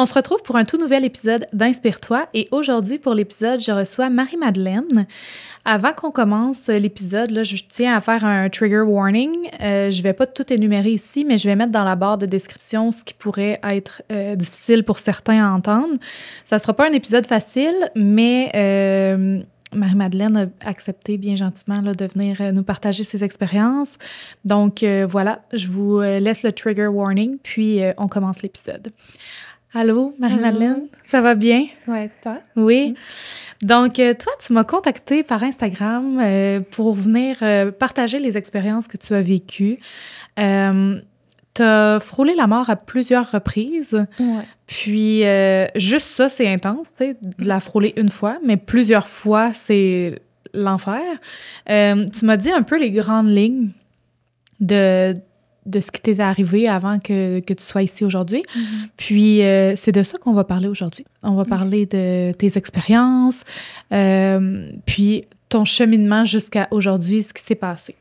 On se retrouve pour un tout nouvel épisode d'Inspire-toi et aujourd'hui, pour l'épisode, je reçois Marie-Madeleine. Avant qu'on commence l'épisode, là, je tiens à faire un trigger warning. Je vais pas tout énumérer ici, mais je vais mettre dans la barre de description ce qui pourrait être difficile pour certains à entendre. Ça sera pas un épisode facile, mais Marie-Madeleine a accepté bien gentiment là, de venir nous partager ses expériences. Donc voilà, je vous laisse le trigger warning, puis on commence l'épisode. Allô, Marie-Madeleine? Allô. Ça va bien? Ouais, toi? Oui. Donc, toi, tu m'as contactée par Instagram pour venir partager les expériences que tu as vécues. Tu as frôlé la mort à plusieurs reprises. Ouais. Puis, juste ça, c'est intense, tu sais, de la frôler une fois, mais plusieurs fois, c'est l'enfer. Tu m'as dit un peu les grandes lignes de ce qui t'est arrivé avant que tu sois ici aujourd'hui. Mm-hmm. Puis, c'est de ça qu'on va parler aujourd'hui. On va parler de tes expériences, puis ton cheminement jusqu'à aujourd'hui, ce qui s'est passé.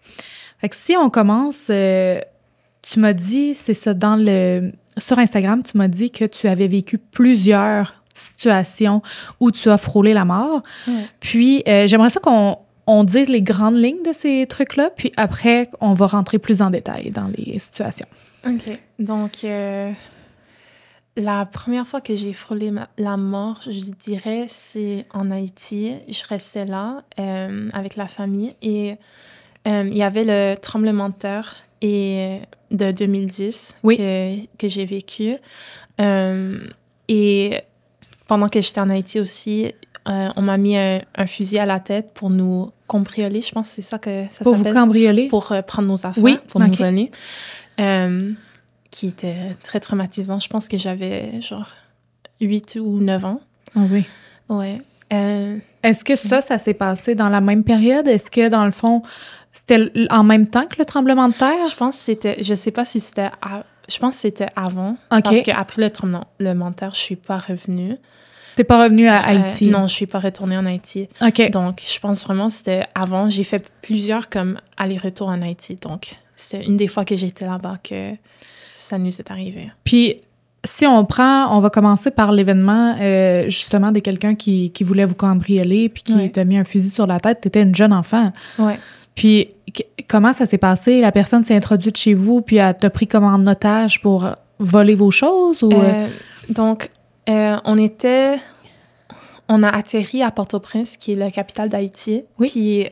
Fait que si on commence, tu m'as dit, c'est ça, sur Instagram, tu m'as dit que tu avais vécu plusieurs situations où tu as frôlé la mort. Ouais. Puis, j'aimerais ça qu'on dise les grandes lignes de ces trucs-là, puis après, on va rentrer plus en détail dans les situations. OK. Donc, la première fois que j'ai frôlé la mort, je dirais, c'est en Haïti. Je restais là avec la famille et il y avait le tremblement de terre de 2010 Oui. que j'ai vécu. Et pendant que j'étais en Haïti aussi, on m'a mis un fusil à la tête pour nous cambrioler. Je pense que c'est ça que ça Pour s'appelle. vous cambrioler? Pour prendre nos affaires, Oui, pour nous OK. voler. Qui était très traumatisant. Je pense que j'avais genre 8 ou 9 ans. Ah oui. Ouais. Est-ce que ça s'est passé dans la même période? Est-ce que, dans le fond, c'était en même temps que le tremblement de terre? Je pense que c'était... Je sais pas si c'était... Je pense que c'était avant. OK. Parce qu'après le tremblement de terre, je suis pas revenue. T'es pas revenu à Haïti? Non, je suis pas retournée en Haïti. OK. Donc, je pense vraiment que c'était avant. J'ai fait plusieurs comme aller-retour en Haïti. Donc, c'est une des fois que j'étais là-bas que ça nous est arrivé. Puis, si on va commencer par l'événement, justement, de quelqu'un qui voulait vous cambrioler puis qui Ouais. t'a mis un fusil sur la tête. T'étais une jeune enfant. Ouais. Puis, comment ça s'est passé? La personne s'est introduite chez vous puis elle t'a pris comme en otage pour voler vos choses? Ou... Donc, on a atterri à Port-au-Prince, qui est la capitale d'Haïti. Oui. Puis,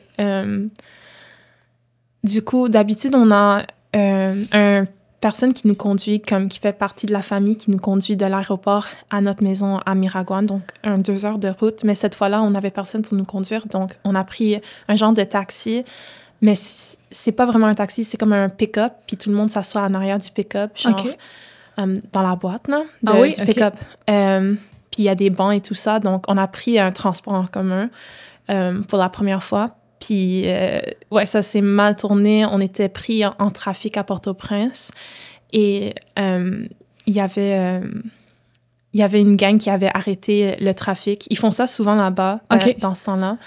du coup, d'habitude, on a une personne qui nous conduit, qui fait partie de la famille, qui nous conduit de l'aéroport à notre maison à Miragouane, donc 2 heures de route. Mais cette fois-là, on n'avait personne pour nous conduire, donc on a pris un genre de taxi. Mais c'est pas vraiment un taxi, c'est comme un pick-up, puis tout le monde s'assoit en arrière du pick-up, genre OK. dans la boîte là, Oui, du OK. pick-up. Puis il y a des bancs et tout ça, donc on a pris un transport en commun pour la première fois. Puis ouais, ça s'est mal tourné. On était pris en trafic à Port-au-Prince et il y avait une gang qui avait arrêté le trafic. Ils font ça souvent là-bas, OK. dans ce temps-là.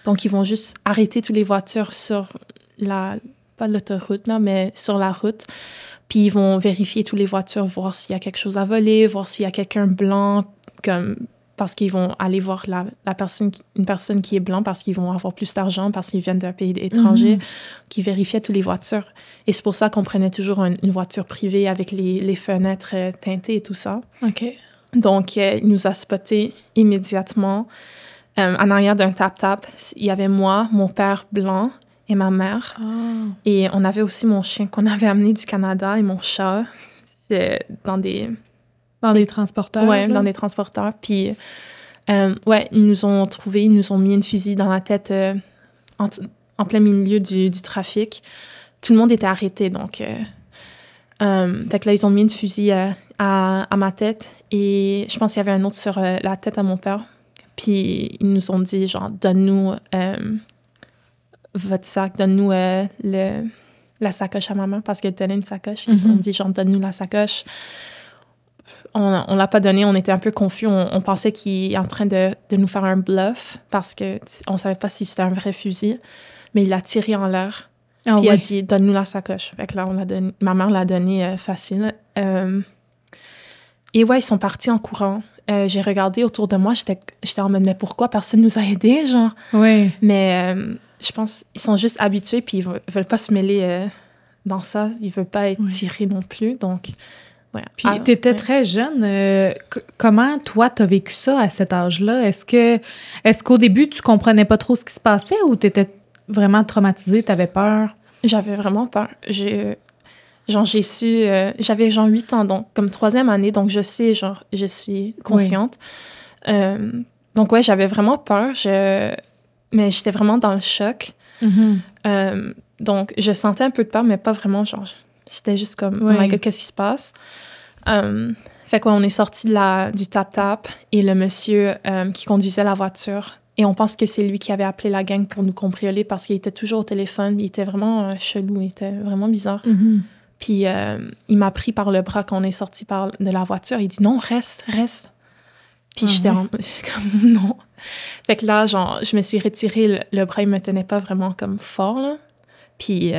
Donc, ils vont juste arrêter toutes les voitures sur pas l'autoroute, là, mais sur la route. Puis, ils vont vérifier toutes les voitures, voir s'il y a quelque chose à voler, voir s'il y a quelqu'un blanc, parce qu'ils vont aller voir une personne qui est blanc parce qu'ils vont avoir plus d'argent, parce qu'ils viennent d'un pays étranger, qui vérifiait toutes les voitures. Et c'est pour ça qu'on prenait toujours une voiture privée avec les fenêtres teintées et tout ça. OK. Donc, il nous a spotés immédiatement. En arrière d'un tap-tap, il y avait moi, mon père blanc et ma mère. Oh. Et on avait aussi mon chien qu'on avait amené du Canada et mon chat. C'est dans des transporteurs? Ouais, là? dans des transporteurs. Puis, ouais, ils nous ont trouvés, ils nous ont mis une fusil dans la tête en plein milieu du trafic. Tout le monde était arrêté, donc... fait que là, ils ont mis une fusil à ma tête et je pense qu'il y avait un autre sur la tête à mon père. Puis ils nous ont dit, genre, donne-nous votre sac, donne-nous la sacoche à maman parce qu'elle tenait une sacoche. Ils ont dit, genre, donne-nous la sacoche. On l'a pas donné, on était un peu confus. On pensait qu'il est en train de nous faire un bluff parce qu'on savait pas si c'était un vrai fusil. Mais il l'a tiré en l'air. Ah Puis il a ouais. dit, donne-nous la sacoche. Fait que là, ma mère l'a donné facile. Et ouais, ils sont partis en courant. J'ai regardé autour de moi, j'étais en mode, mais pourquoi personne nous a aidés, genre? Oui. Mais je pense qu'ils sont juste habitués, puis ils veulent pas se mêler dans ça. Ils veulent pas être tirés non plus, donc... Ouais. Puis t'étais très jeune. Comment, toi, t'as vécu ça à cet âge-là? Est-ce qu'au début, tu comprenais pas trop ce qui se passait ou t'étais vraiment traumatisée, t'avais peur? J'avais vraiment peur. J'ai su... j'avais genre 8 ans, donc comme 3e année, donc je sais, genre, je suis consciente. Donc ouais, j'avais vraiment peur, mais j'étais vraiment dans le choc. Mm-hmm. Donc je sentais un peu de peur, mais pas vraiment, genre... J'étais juste comme, oh my God, qu'est-ce qui se passe? Fait qu'on est sorti du tap-tap et le monsieur qui conduisait la voiture. Et on pense que c'est lui qui avait appelé la gang pour nous cambrioler parce qu'il était toujours au téléphone. Il était vraiment chelou, il était vraiment bizarre. Mm-hmm. Puis il m'a pris par le bras quand on est sorti de la voiture. Il dit, non, reste. Puis j'étais comme, non. Fait que là, genre, je me suis retirée. Le bras, il me tenait pas vraiment comme fort, là. Puis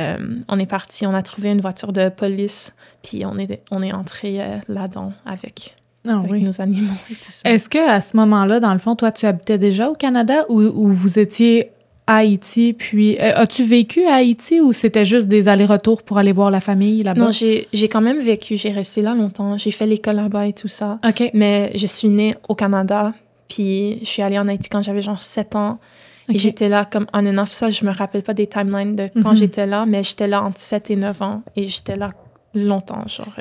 on est parti, on a trouvé une voiture de police, puis on est entré là-dedans avec nos animaux et tout ça. Est-ce qu'à ce moment-là, dans le fond, toi, tu habitais déjà au Canada ou vous étiez à Haïti? Puis as-tu vécu à Haïti ou c'était juste des allers-retours pour aller voir la famille là-bas? Non, j'ai quand même vécu, j'ai resté là longtemps, j'ai fait l'école là-bas et tout ça. OK. Mais je suis née au Canada, puis je suis allée en Haïti quand j'avais genre 7 ans. Okay. Et j'étais là comme on and off, ça, je me rappelle pas des timelines de quand j'étais là, mais j'étais là entre 7 et 9 ans et j'étais là longtemps, genre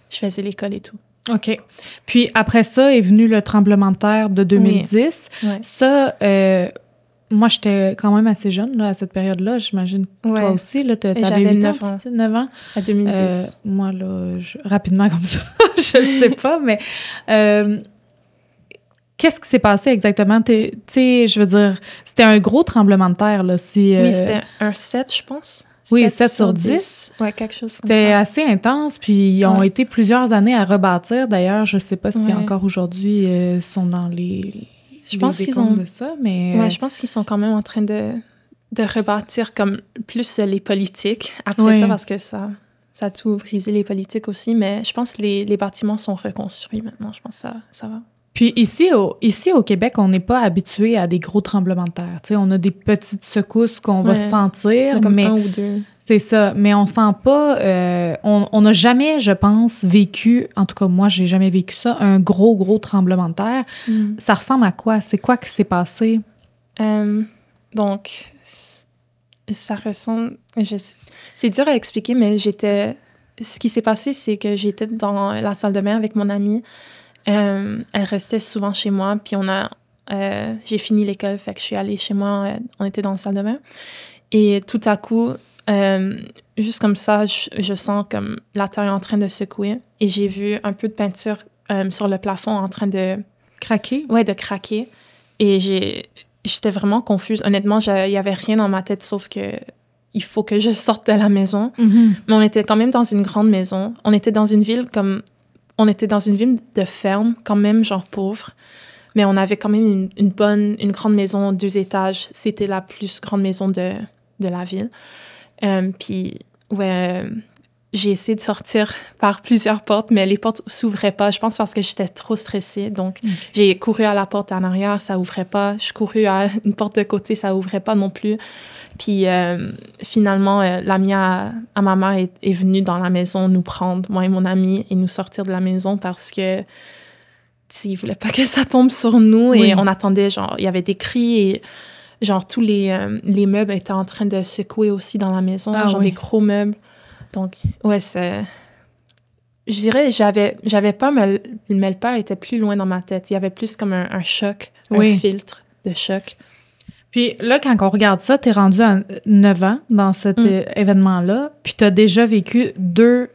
je faisais l'école et tout. OK. Puis après ça est venu le tremblement de terre de 2010. Oui. Ouais. Ça, moi, j'étais quand même assez jeune là, à cette période-là, j'imagine toi aussi, là, t'avais 9 ans. À 2010. Moi, là, rapidement comme ça, je ne sais pas, mais... Qu'est-ce qui s'est passé exactement? Tu sais, je veux dire, c'était un gros tremblement de terre, là. Oui, c'était un 7, je pense. Oui, 7 sur 10. Ouais, quelque chose comme ça. C'était assez intense, puis ils ont été plusieurs années à rebâtir. D'ailleurs, je ne sais pas si encore aujourd'hui sont dans les je pense qu'ils ont de ça, mais... Ouais, je pense qu'ils sont quand même en train de rebâtir comme plus les politiques après ça, parce que ça a tout brisé les politiques aussi, mais je pense que les bâtiments sont reconstruits maintenant. Je pense que ça va. Puis ici au Québec, on n'est pas habitué à des gros tremblements de terre. T'sais, on a des petites secousses qu'on va sentir. Comme mais un ou deux. C'est ça. Mais on sent pas... on n'a jamais, je pense, vécu... En tout cas, moi, j'ai jamais vécu ça, un gros tremblement de terre. Ça ressemble à quoi? C'est quoi qui s'est passé? Donc, ça ressemble... C'est dur à expliquer, mais ce qui s'est passé, c'est que j'étais dans la salle de bain avec mon amie. Elle restait souvent chez moi, puis j'ai fini l'école, fait que je suis allée chez moi, on était dans la salle de bain. Et tout à coup, juste comme ça, je sens comme la terre est en train de secouer, et j'ai vu un peu de peinture sur le plafond en train de... Craquer? Ouais, de craquer. Et j'étais vraiment confuse. Honnêtement, il y avait rien dans ma tête, sauf que il faut que je sorte de la maison. Mm-hmm. Mais on était quand même dans une grande maison. On était dans une ville de ferme, quand même, genre pauvre. Mais on avait quand même une grande maison, 2 étages. C'était la plus grande maison de la ville. Puis, j'ai essayé de sortir par plusieurs portes, mais les portes s'ouvraient pas. Je pense parce que j'étais trop stressée. Donc, j'ai couru à la porte en arrière, ça ouvrait pas. Je couru à une porte de côté, ça ouvrait pas non plus. Puis, finalement, l'ami à ma mère est venue dans la maison nous prendre, moi et mon ami, et nous sortir de la maison parce que il voulait pas que ça tombe sur nous. Oui. Et on attendait, genre, il y avait des cris et genre tous les meubles étaient en train de secouer aussi dans la maison, des gros meubles. Donc, je dirais, j'avais peur, mais le peur était plus loin dans ma tête. Il y avait plus comme un choc, un filtre de choc. Puis là, quand on regarde ça, t'es rendu à 9 ans dans cet événement-là, puis t'as déjà vécu 2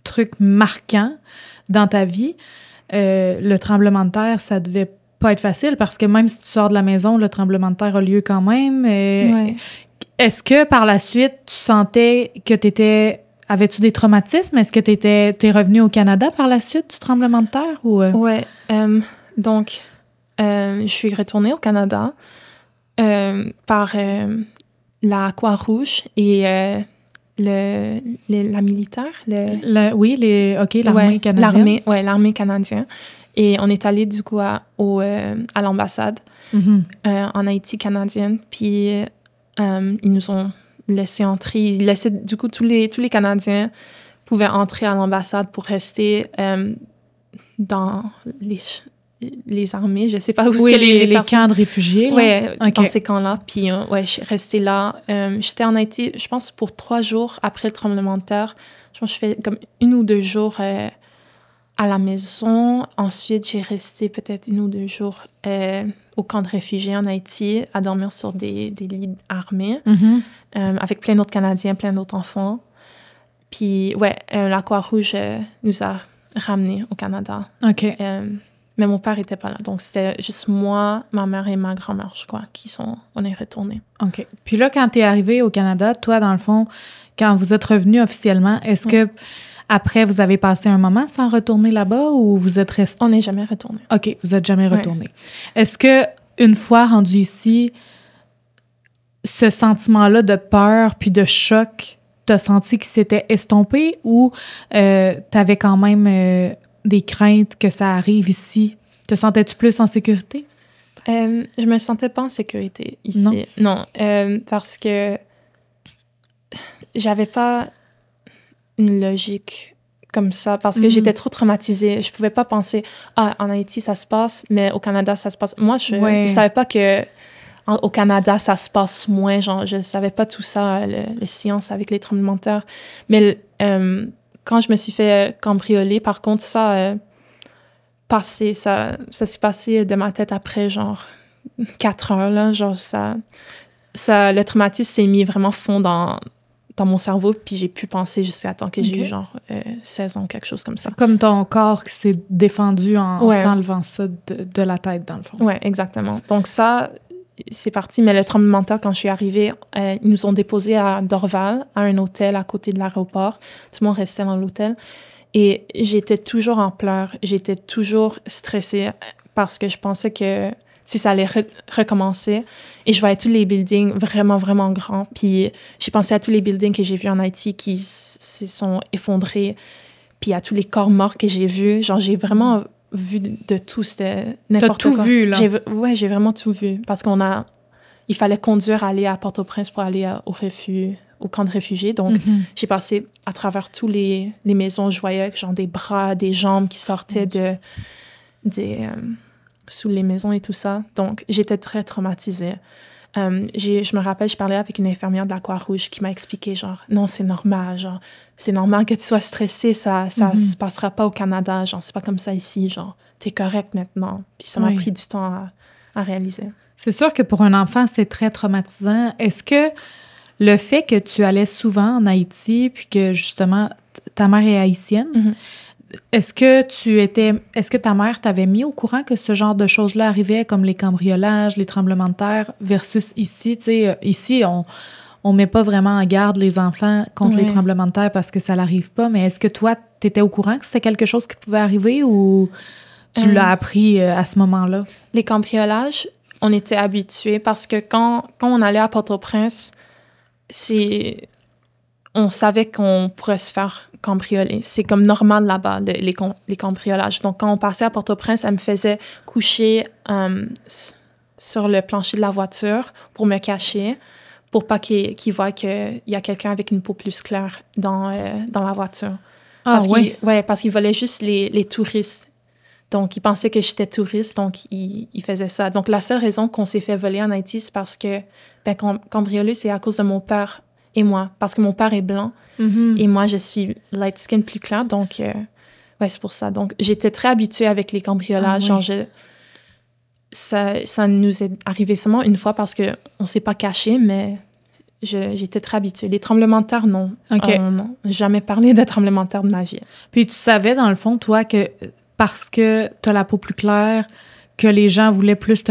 trucs marquants dans ta vie. Le tremblement de terre, ça devait pas être facile parce que même si tu sors de la maison, le tremblement de terre a lieu quand même. Est-ce que par la suite, tu sentais que t'étais... Avais-tu des traumatismes? Est-ce que t'es revenu au Canada par la suite du tremblement de terre? Ou... Ouais. Donc, je suis retournée au Canada par la Croix-Rouge et la militaire. Oui, l'armée canadienne. L'armée canadienne. Et on est allé du coup à l'ambassade en Haïti canadienne. Puis ils nous ont laissé entrer. Ils laissaient, du coup, tous les Canadiens pouvaient entrer à l'ambassade pour rester dans les armées. Je sais pas où les camps de réfugiés. Oui, dans ces camps-là. Puis je suis restée là. J'étais en Haïti, je pense, pour 3 jours après le tremblement de terre. Je pense que je fais comme 1 ou 2 jours à la maison. Ensuite, j'ai resté peut-être 1 ou 2 jours au camp de réfugiés en Haïti, à dormir sur des lits armés, avec plein d'autres Canadiens, plein d'autres enfants. Puis, la Croix-Rouge nous a ramenés au Canada. OK. Mais mon père n'était pas là. Donc, c'était juste moi, ma mère et ma grand-mère, je crois, on est retournés. OK. Puis là, quand tu es arrivé au Canada, toi, dans le fond, quand vous êtes revenu officiellement, est-ce que après, vous avez passé un moment sans retourner là-bas ou vous êtes resté? On n'est jamais retourné. OK, vous n'êtes jamais retourné. Est-ce que une fois rendu ici, ce sentiment-là de peur puis de choc, t'as senti qu'il s'était estompé ou t'avais quand même des craintes que ça arrive ici? Te sentais-tu plus en sécurité? Je me sentais pas en sécurité ici. Non, parce que j'avais pas une logique comme ça, parce que j'étais trop traumatisée. Je pouvais pas penser, en Haïti, ça se passe, mais au Canada, ça se passe. Moi, je savais pas que au Canada, ça se passe moins. Genre, je savais pas tout ça, le science avec les tremblements de terre. Mais quand je me suis fait cambrioler, par contre, ça s'est passé de ma tête après, genre, 4 heures, là. Genre, le traumatisme s'est mis vraiment fond dans mon cerveau, puis j'ai pu penser jusqu'à temps que j'ai eu, genre, 16 ans, quelque chose comme ça. Comme ton corps qui s'est défendu en enlevant ça de la tête, dans le fond. Oui, exactement. Donc ça, c'est parti. Mais le tremblement de terre, quand je suis arrivée, ils nous ont déposés à Dorval, à un hôtel à côté de l'aéroport. Tout le monde restait dans l'hôtel. Et j'étais toujours en pleurs. J'étais toujours stressée parce que je pensais que si ça allait recommencer. Et je voyais tous les buildings vraiment, vraiment grands. Puis j'ai pensé à tous les buildings que j'ai vus en Haïti qui se sont effondrés. Puis à tous les corps morts que j'ai vus. Genre, j'ai vraiment vu de tout. C'était n'importe quoi. T'as tout vu, là? J'ai vraiment tout vu. Parce il fallait conduire, aller à Port-au-Prince pour aller au camp de réfugiés. Donc, j'ai passé à travers tous les maisons. Je voyais genre des bras, des jambes qui sortaient sous les maisons et tout ça. Donc, j'étais très traumatisée. Je me rappelle, je parlais avec une infirmière de la Croix-Rouge qui m'a expliqué, genre, non, c'est normal, genre, c'est normal que tu sois stressée, ça se passera pas au Canada, genre, c'est pas comme ça ici, genre, t'es correct maintenant. Puis ça m'a pris du temps à réaliser. C'est sûr que pour un enfant, c'est très traumatisant. Est-ce que le fait que tu allais souvent en Haïti, puis que, justement, ta mère est haïtienne, est-ce que ta mère t'avait mis au courant que ce genre de choses-là arrivaient, comme les cambriolages, les tremblements de terre, versus ici? Tu sais, ici, on met pas vraiment en garde les enfants contre les tremblements de terre parce que ça n'arrive pas, mais est-ce que toi, t'étais au courant que c'était quelque chose qui pouvait arriver ou tu l'as appris à ce moment-là? Les cambriolages, on était habitués parce que quand on allait à Port-au-Prince, on savait qu'on pourrait se faire cambrioler. C'est comme normal là-bas, les cambriolages. Donc, quand on passait à Port-au-Prince, elle me faisait coucher sur le plancher de la voiture pour me cacher, pour pas qu'il voie qu'il y a quelqu'un avec une peau plus claire dans la voiture. Parce qu'il volait juste les touristes. Donc, il pensait que j'étais touriste, donc il faisait ça. Donc, la seule raison qu'on s'est fait voler en Haïti, c'est parce que cambrioler, c'est à cause de mon père et moi. Parce que mon père est blanc et moi, je suis light skin plus claire. Donc, c'est pour ça. Donc, j'étais très habituée avec les cambriolages. Genre, ça nous est arrivé seulement une fois parce qu'on ne s'est pas caché, mais j'étais très habituée. Les tremblements de terre, non. Non, jamais parlé de tremblements de terre de ma vie. Puis, tu savais, dans le fond, toi, que parce que tu as la peau plus claire, que les gens voulaient plus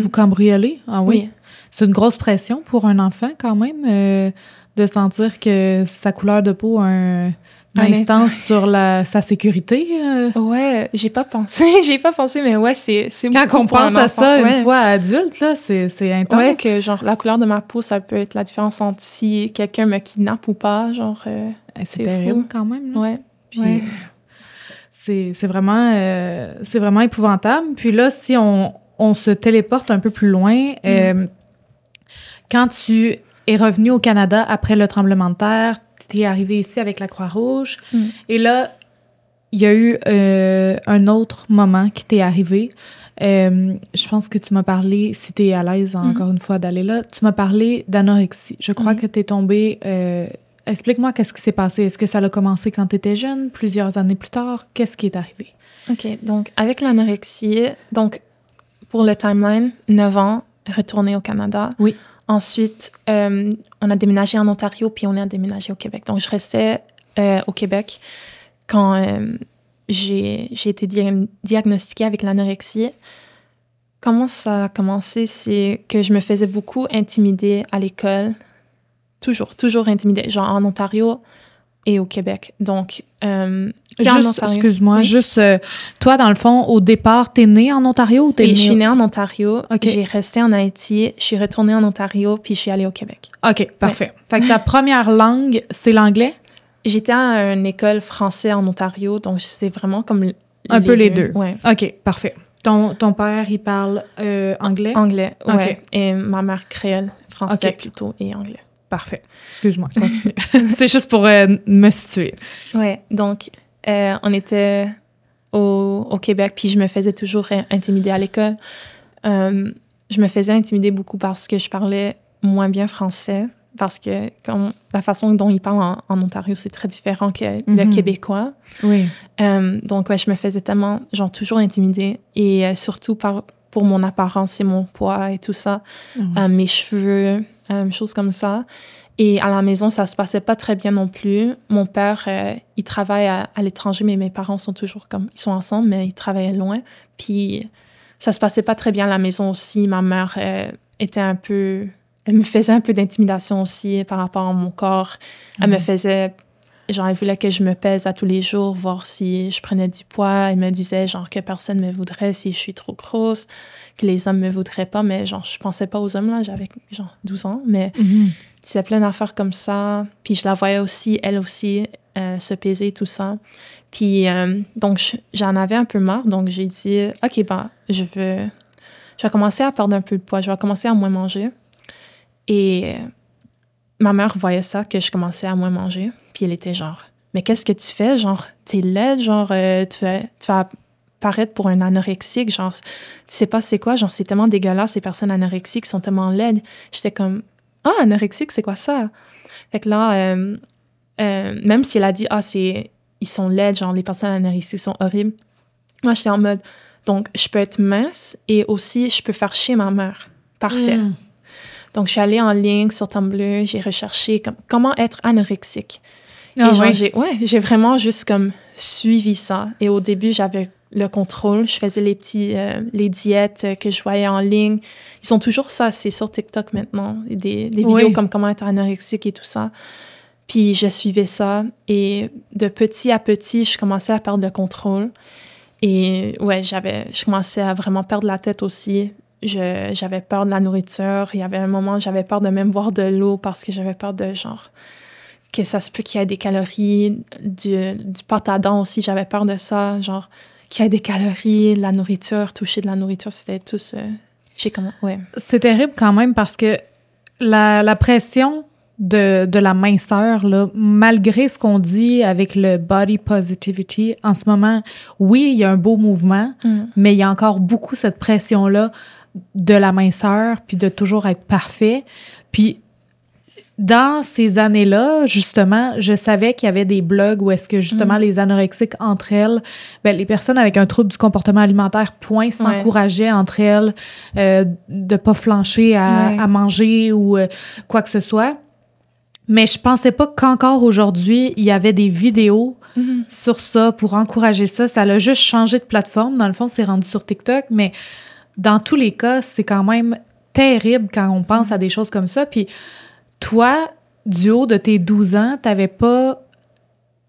vous cambrioler? Ah oui? C'est une grosse pression pour un enfant, quand même, de sentir que sa couleur de peau a une instance sur sa sécurité. Ouais, j'ai pas pensé, mais ouais, c'est Quand on pense à ça une fois adulte, là, c'est intense. Ouais, que genre, la couleur de ma peau, ça peut être la différence entre si quelqu'un me kidnappe ou pas, genre, c'est terrible, quand même. Là. Ouais. Puis, c'est vraiment épouvantable. Puis là, si on se téléporte un peu plus loin, quand tu es revenu au Canada après le tremblement de terre, tu es arrivé ici avec la Croix-Rouge, et là, il y a eu un autre moment qui t'est arrivé. Je pense que tu m'as parlé, si tu es à l'aise encore une fois d'aller là, tu m'as parlé d'anorexie. Je crois que tu es tombée... explique-moi qu'est-ce qui s'est passé. Est-ce que ça a commencé quand tu étais jeune, plusieurs années plus tard? Qu'est-ce qui est arrivé? OK, donc avec l'anorexie, donc pour le timeline, 9 ans, retourné au Canada. Oui. Ensuite, on a déménagé en Ontario, puis on a déménagé au Québec. Donc, je restais au Québec quand j'ai été diagnostiquée avec l'anorexie. Comment ça a commencé? C'est que je me faisais beaucoup intimider à l'école. Toujours intimidée, genre en Ontario et au Québec. Donc, excuse-moi, juste, toi, dans le fond, au départ, t'es née en Ontario ou t'es née... Je suis née en Ontario, okay. J'ai resté en Haïti, je suis retournée en Ontario, puis je suis allée au Québec. OK, parfait. Fait que ta première langue, c'est l'anglais? J'étais à une école française en Ontario, donc c'est vraiment comme un peu les deux. Ouais. OK, parfait. Ton père, il parle anglais? Anglais, ouais. Okay. Et ma mère créole, français plutôt, et anglais. Parfait. Excuse-moi, continue. C'est juste pour me situer. Ouais, donc on était au Québec, puis je me faisais toujours intimider à l'école. Je me faisais intimider beaucoup parce que je parlais moins bien français, parce que la façon dont ils parlent en Ontario, c'est très différent que le québécois. Oui. Donc, ouais, je me faisais tellement, genre, toujours intimider, et surtout pour mon apparence et mon poids et tout ça, mes cheveux... choses comme ça. Et à la maison, ça se passait pas très bien non plus. Mon père, il travaille à l'étranger, mais mes parents sont toujours comme... Ils sont ensemble, mais ils travaillaient loin. Puis ça se passait pas très bien à la maison aussi. Ma mère était un peu... Elle me faisait un peu d'intimidation aussi par rapport à mon corps. Elle me faisait... Genre, elle voulait que je me pèse à tous les jours, voir si je prenais du poids. Elle me disait, genre, que personne me voudrait si je suis trop grosse, que les hommes me voudraient pas. Mais, genre, je pensais pas aux hommes, là. J'avais, genre, 12 ans. Mais c'est plein d'affaires comme ça. Puis je la voyais aussi, elle aussi, se peser, tout ça. Puis, donc, j'en avais un peu marre. Donc, j'ai dit, OK, ben, je vais commencer à perdre un peu de poids. Je vais commencer à moins manger. Et ma mère voyait ça, que je commençais à moins manger. Puis elle était genre, mais qu'est-ce que tu fais? Genre, t'es laide, genre, tu vas paraître pour un anorexique, genre, tu sais pas c'est quoi? Genre, c'est tellement dégueulasse, ces personnes anorexiques sont tellement laides. J'étais comme, anorexique, c'est quoi ça? Fait que là, même si elle a dit, ils sont laides, genre, les personnes anorexiques sont horribles. Moi, j'étais en mode, donc, je peux être mince et aussi, je peux faire chier ma mère. Parfait. Donc, je suis allée en ligne sur Tumblr, j'ai recherché comment être anorexique. Et j'ai vraiment juste comme suivi ça. Et au début, j'avais le contrôle. Je faisais les diètes que je voyais en ligne. Ils sont toujours ça, c'est sur TikTok maintenant. Des vidéos comme comment être anorexique et tout ça. Puis je suivais ça. Et de petit à petit, je commençais à perdre le contrôle. Et ouais, je commençais à vraiment perdre la tête aussi. J'avais peur de la nourriture. Il y avait un moment, j'avais peur de même boire de l'eau parce que j'avais peur de genre que ça se peut qu'il y ait des calories, du pâte à dents aussi, j'avais peur de ça, genre qu'il y ait des calories, de la nourriture, toucher de la nourriture, c'était tout ça. C'est terrible quand même parce que la pression de la minceur, là, malgré ce qu'on dit avec le body positivity, en ce moment, oui, il y a un beau mouvement, mais il y a encore beaucoup cette pression-là de la minceur, puis de toujours être parfait. Puis, dans ces années-là, justement, je savais qu'il y avait des blogs où est-ce que, justement, les anorexiques entre elles, les personnes avec un trouble du comportement alimentaire, s'encourageaient entre elles de pas flancher à manger ou quoi que ce soit. Mais je pensais pas qu'encore aujourd'hui, il y avait des vidéos sur ça pour encourager ça. Ça l'a juste changé de plateforme. Dans le fond, c'est rendu sur TikTok, mais dans tous les cas, c'est quand même terrible quand on pense à des choses comme ça. Puis toi, du haut de tes 12 ans, t'avais pas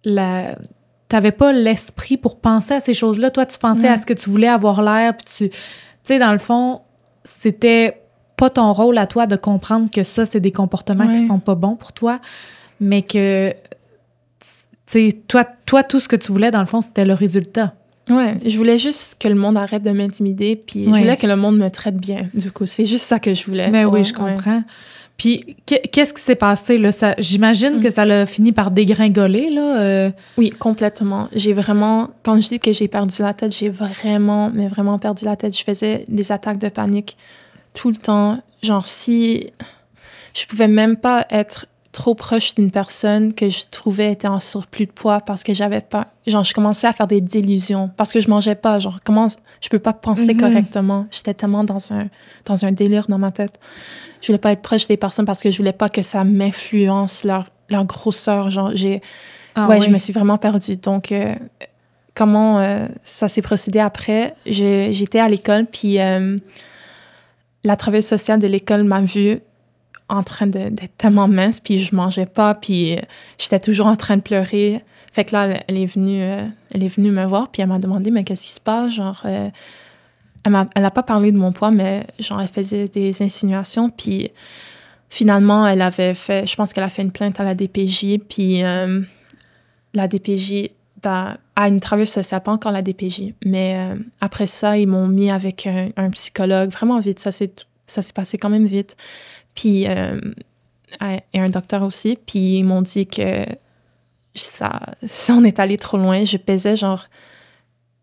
l'esprit pour penser à ces choses-là. Toi, tu pensais à ce que tu voulais avoir l'air, puis tu sais, dans le fond, c'était pas ton rôle à toi de comprendre que ça, c'est des comportements qui sont pas bons pour toi, mais que, tu sais, toi, tout ce que tu voulais, dans le fond, c'était le résultat. Ouais, je voulais juste que le monde arrête de m'intimider, puis je voulais que le monde me traite bien, du coup. C'est juste ça que je voulais. Mais oui, je comprends. Puis, qu'est-ce qui s'est passé, là? J'imagine que ça l'a fini par dégringoler, là. Oui, complètement. J'ai vraiment... Quand je dis que j'ai perdu la tête, j'ai vraiment, mais vraiment perdu la tête. Je faisais des attaques de panique tout le temps. Genre, si... Je pouvais même pas être trop proche d'une personne que je trouvais était en surplus de poids parce que j'avais pas... Genre, je commençais à faire des délusions parce que je mangeais pas. Genre, comment... Je peux pas penser correctement. J'étais tellement dans un délire dans ma tête. Je voulais pas être proche des personnes parce que je voulais pas que ça m'influence leur grosseur. Genre, je me suis vraiment perdue. Donc, comment ça s'est procédé après? J'étais à l'école, puis la travailleuse sociale de l'école m'a vue en train d'être tellement mince, puis je mangeais pas, puis j'étais toujours en train de pleurer. Fait que là, elle est venue me voir, puis elle m'a demandé, mais qu'est-ce qui se passe? Genre, elle n'a pas parlé de mon poids, mais genre, elle faisait des insinuations, puis finalement, je pense qu'elle a fait une plainte à la DPJ, puis la DPJ, à une travailleuse sociale, pas encore la DPJ, mais après ça, ils m'ont mis avec un psychologue, vraiment vite, ça s'est passé quand même vite, puis et un docteur aussi, puis ils m'ont dit que ça on est allé trop loin. Je pesais genre,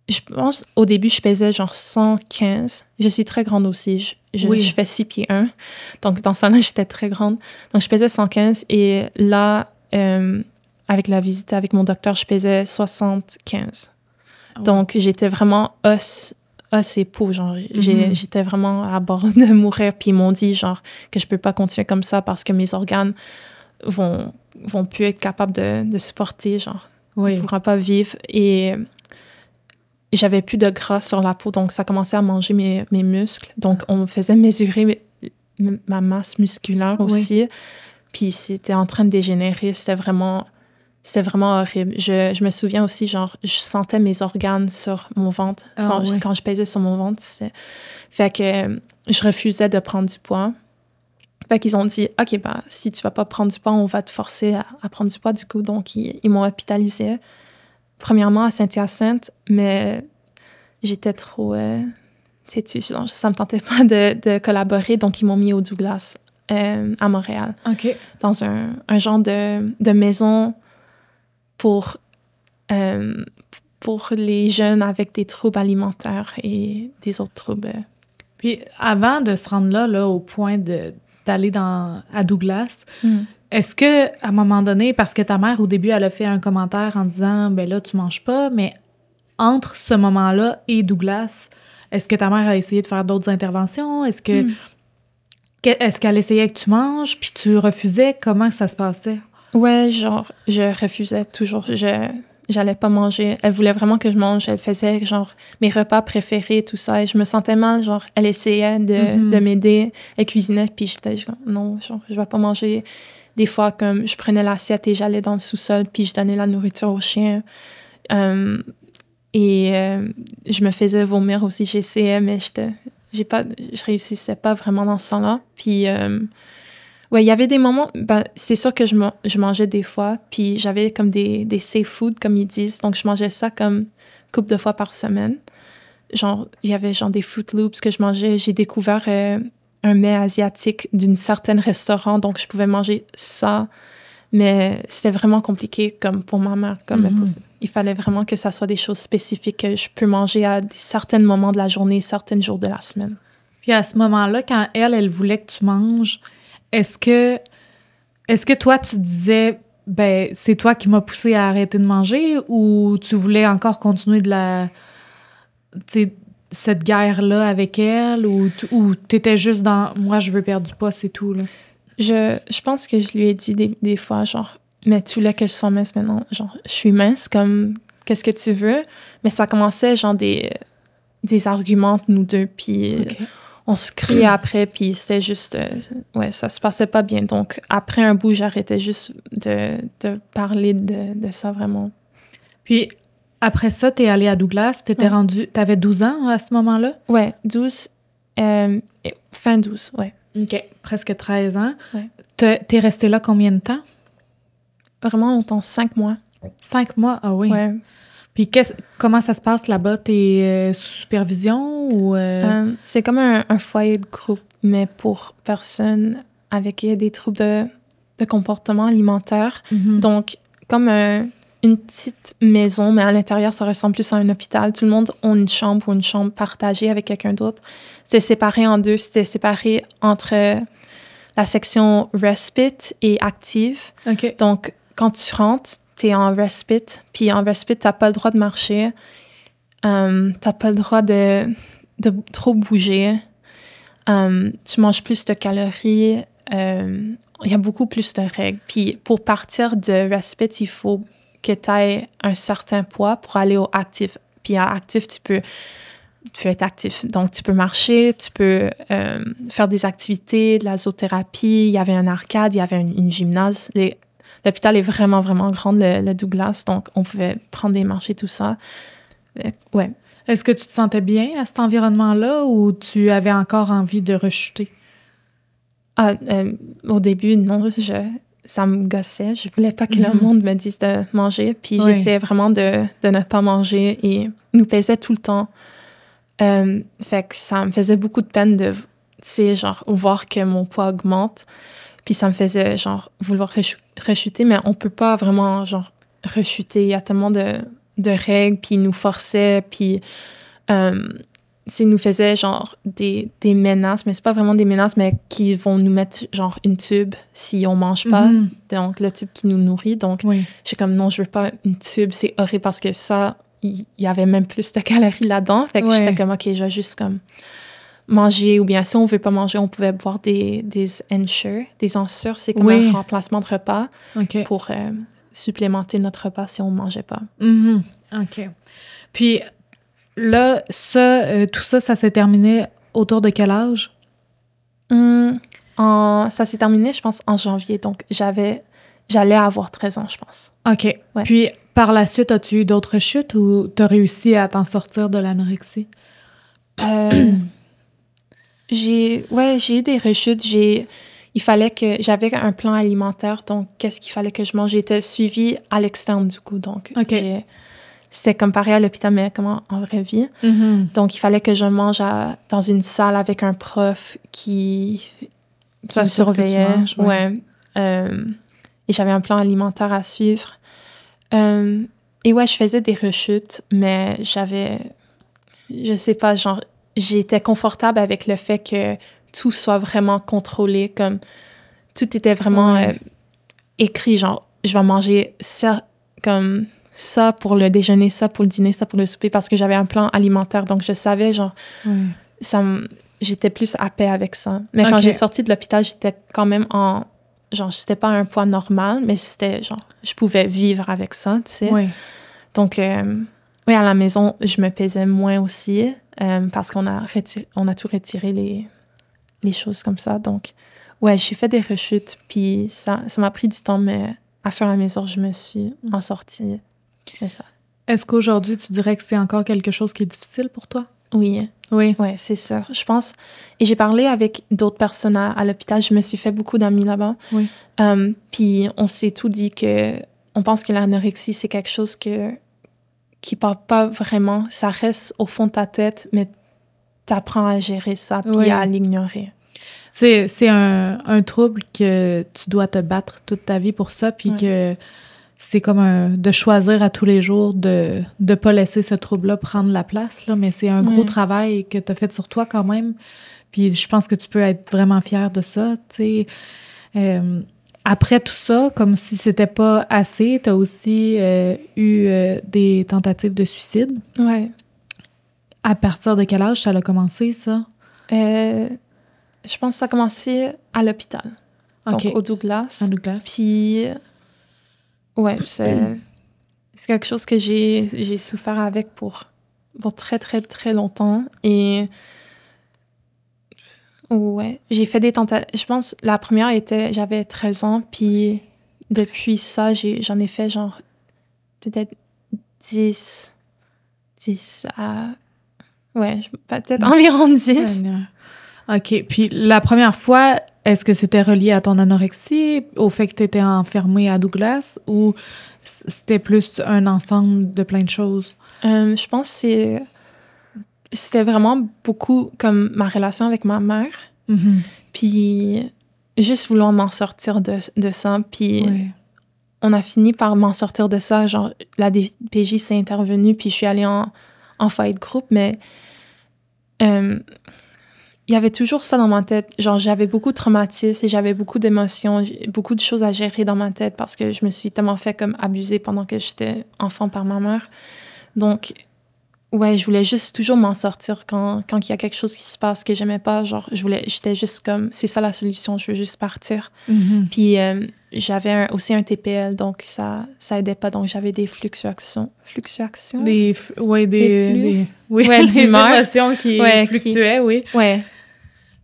je pense, au début, je pesais genre 115. Je suis très grande aussi. Je fais 6 pieds 1. Donc, dans ce temps-là, j'étais très grande. Donc, je pesais 115. Et là, avec la visite avec mon docteur, je pesais 75. Oh. Donc, j'étais vraiment os et peau. Genre, j'étais vraiment à bord de mourir. Puis, ils m'ont dit, genre, que je peux pas continuer comme ça parce que mes organes vont plus être capables de supporter, genre. Oui. Je ne pourrai pas vivre. Et j'avais plus de gras sur la peau, donc ça commençait à manger mes muscles. Donc, on me faisait mesurer ma masse musculaire aussi. Oui. Puis, c'était en train de dégénérer. C'était vraiment horrible. Je me souviens aussi, genre, je sentais mes organes sur mon ventre. Quand je pesais sur mon ventre. Fait que je refusais de prendre du poids. Fait qu'ils ont dit, OK, si tu vas pas prendre du poids, on va te forcer à prendre du poids, du coup. Donc, ils m'ont hospitalisée. Premièrement, à Saint-Hyacinthe, mais j'étais trop têtue. Ça me tentait pas de collaborer, donc ils m'ont mis au Douglas à Montréal. OK. Dans un genre de maison pour les jeunes avec des troubles alimentaires et des autres troubles. Puis avant de se rendre là au point d'aller à Douglas, est-ce que à un moment donné, parce que ta mère, au début, elle a fait un commentaire en disant « ben là, tu manges pas », mais entre ce moment-là et Douglas, est-ce que ta mère a essayé de faire d'autres interventions? Est-ce qu'elle essayait que tu manges, puis tu refusais? Comment ça se passait? Ouais, genre, je refusais toujours. J'allais pas manger. Elle voulais vraiment que je mange. Elle faisait, genre, mes repas préférés, tout ça. Et je me sentais mal, genre, elle essayait de m'aider. Elle cuisinait, puis j'étais genre, non, genre, je vais pas manger. Des fois, comme, je prenais l'assiette et j'allais dans le sous-sol, puis je donnais la nourriture aux chiens. Je me faisais vomir aussi. J'essayais, mais je réussissais pas vraiment dans ce temps-là. Puis, ouais, il y avait des moments, c'est sûr que je mangeais des fois, puis j'avais comme des safe food, comme ils disent. Donc, je mangeais ça comme couple de fois par semaine. Genre, il y avait genre des Fruit Loops que je mangeais. J'ai découvert un mets asiatique d'une certaine restaurant, donc je pouvais manger ça. Mais c'était vraiment compliqué comme pour ma mère. Il fallait vraiment que ça soit des choses spécifiques que je peux manger à certains moments de la journée, certains jours de la semaine. Puis à ce moment-là, quand elle voulait que tu manges, est-ce que toi, tu disais, ben c'est toi qui m'as poussé à arrêter de manger, ou tu voulais encore continuer cette guerre-là avec elle, ou t'étais juste dans « moi, je veux perdre du poids, c'est tout », là? Je pense que je lui ai dit des fois, genre, mais tu voulais que je sois mince maintenant. Genre, je suis mince, comme, qu'est-ce que tu veux? Mais ça commençait, genre, des arguments entre nous deux, puis on se criait après, puis c'était juste... ouais, ça se passait pas bien. Donc, après un bout, j'arrêtais juste de parler de ça, vraiment. Puis, après ça, t'es allée à Douglas. T'avais 12 ans à ce moment-là? Ouais, 12, fin 12, ouais. OK. Presque 13 ans. Ouais. T'es restée là combien de temps? Vraiment longtemps, 5 mois. 5 mois? Ah oui. Ouais. Puis comment ça se passe là-bas? T'es sous supervision ou... C'est comme un foyer de groupe, mais pour personnes avec des troubles de comportement alimentaire. Mhm. Donc, comme une petite maison, mais à l'intérieur, ça ressemble plus à un hôpital. Tout le monde a une chambre ou une chambre partagée avec quelqu'un d'autre. C'était séparé en deux. C'était séparé entre la section respite et active. OK. Donc, quand tu rentres, t'es en respite. Puis en respite, t'as pas le droit de marcher. T'as pas le droit de trop bouger. Tu manges plus de calories. Il y a beaucoup plus de règles. Puis pour partir de respite, il faut que tu aies un certain poids pour aller au actif. Puis à actif, tu peux être actif. Donc, tu peux marcher, tu peux faire des activités, de la zoothérapie. Il y avait un arcade, il y avait une gymnase. L'hôpital est vraiment, vraiment grand, le Douglas. Donc, on pouvait prendre des marches et tout ça. Ouais. Est-ce que tu te sentais bien à cet environnement-là ou tu avais encore envie de rechuter? Au début, non, ça me gossait. Je voulais pas que le monde me dise de manger. Puis j'essayais vraiment de ne pas manger et nous pesait tout le temps. Fait que ça me faisait beaucoup de peine de, tu sais, genre, voir que mon poids augmente. Puis ça me faisait, genre, vouloir rechuter, mais on peut pas vraiment, genre, rechuter. Il y a tellement de règles, puis ils nous forçaient, puis ils nous faisaient, genre, des menaces, mais c'est pas vraiment des menaces, mais qui vont nous mettre, genre, une tube si on mange pas. Donc, le tube qui nous nourrit. Donc, j'ai comme, non, je veux pas une tube, c'est horrible parce que ça, il y avait même plus de calories là-dedans. Fait que j'étais comme, OK, je vais juste, comme, manger, ou bien si on veut pas manger, on pouvait boire des Ensure. Des Ensure, c'est comme un remplacement de repas pour supplémenter notre repas si on mangeait pas. OK. Puis là, tout ça s'est terminé autour de quel âge? Ça s'est terminé, je pense, en janvier. Donc, j'allais avoir 13 ans, je pense. OK. Ouais. Puis, par la suite, as-tu eu d'autres chutes ou t'as réussi à t'en sortir de l'anorexie? J'ai eu des rechutes. Il fallait que... J'avais un plan alimentaire, donc qu'est-ce qu'il fallait que je mange? J'étais suivie à l'externe, du coup. Donc, c'était comme pareil à l'hôpital, mais comme en vraie vie. Donc, il fallait que je mange dans une salle avec un prof qui me surveillait. Et j'avais un plan alimentaire à suivre. Et je faisais des rechutes, mais je sais pas, genre, j'étais confortable avec le fait que tout soit vraiment contrôlé, comme tout était vraiment écrit, genre, je vais manger ça, comme ça pour le déjeuner, ça pour le dîner, ça pour le souper, parce que j'avais un plan alimentaire, donc je savais, genre, j'étais plus à paix avec ça. Mais quand j'ai sorti de l'hôpital, j'étais quand même genre, j'étais pas à un poids normal, mais c'était, genre, je pouvais vivre avec ça, tu sais. Donc, à la maison, je me pesais moins aussi, parce qu'on a tout retiré les choses comme ça. Donc, j'ai fait des rechutes, puis ça m'a pris du temps, mais à fur et à mesure, je me suis en sortie de ça. Est-ce qu'aujourd'hui, tu dirais que c'est encore quelque chose qui est difficile pour toi? Oui. Oui, c'est sûr. Je pense... Et j'ai parlé avec d'autres personnes à l'hôpital. Je me suis fait beaucoup d'amis là-bas. Puis on s'est tout dit que... On pense que l'anorexie, c'est quelque chose qui part pas vraiment. Ça reste au fond de ta tête, mais t'apprends à gérer ça puis à l'ignorer. C'est un trouble que tu dois te battre toute ta vie pour ça, puis que c'est comme de choisir à tous les jours de ne pas laisser ce trouble-là prendre la place, là, mais c'est un gros travail que tu as fait sur toi quand même, puis je pense que tu peux être vraiment fière de ça, tu sais. Après tout ça, comme si c'était pas assez, tu as aussi eu des tentatives de suicide. Ouais. À partir de quel âge ça a commencé, ça? Je pense que ça a commencé à l'hôpital. Donc, au Douglas. À Douglas. Puis, c'est quelque chose que j'ai souffert avec pour très, très, très longtemps. Et Ouais, j'ai fait des tentatives. Je pense la première était, j'avais 13 ans, puis depuis ça, j'en ai fait genre peut-être 10 à... Ouais, peut-être environ 10. Seigneur. OK. Puis la première fois, est-ce que c'était relié à ton anorexie, au fait que tu étais enfermée à Douglas, ou c'était plus un ensemble de plein de choses? Je pense que c'était vraiment beaucoup comme ma relation avec ma mère, Mhm. puis juste vouloir m'en sortir de ça, puis Ouais. on a fini par m'en sortir de ça, genre la DPJ s'est intervenue, puis je suis allée en foyer de groupe, mais il y avait toujours ça dans ma tête. Genre, j'avais beaucoup de traumatismes et j'avais beaucoup d'émotions, beaucoup de choses à gérer dans ma tête parce que je me suis tellement fait comme abuser pendant que j'étais enfant par ma mère. Donc, ouais, je voulais juste toujours m'en sortir quand il y a quelque chose qui se passe que j'aimais pas. Genre, j'étais juste comme, c'est ça la solution, je veux juste partir. Mhm. Puis, j'avais aussi un TPL, donc ça aidait pas. Donc, j'avais des fluctuations. Fluctuations? Oui, oui, des d'humeur. émotions qui fluctuaient, oui. Ouais.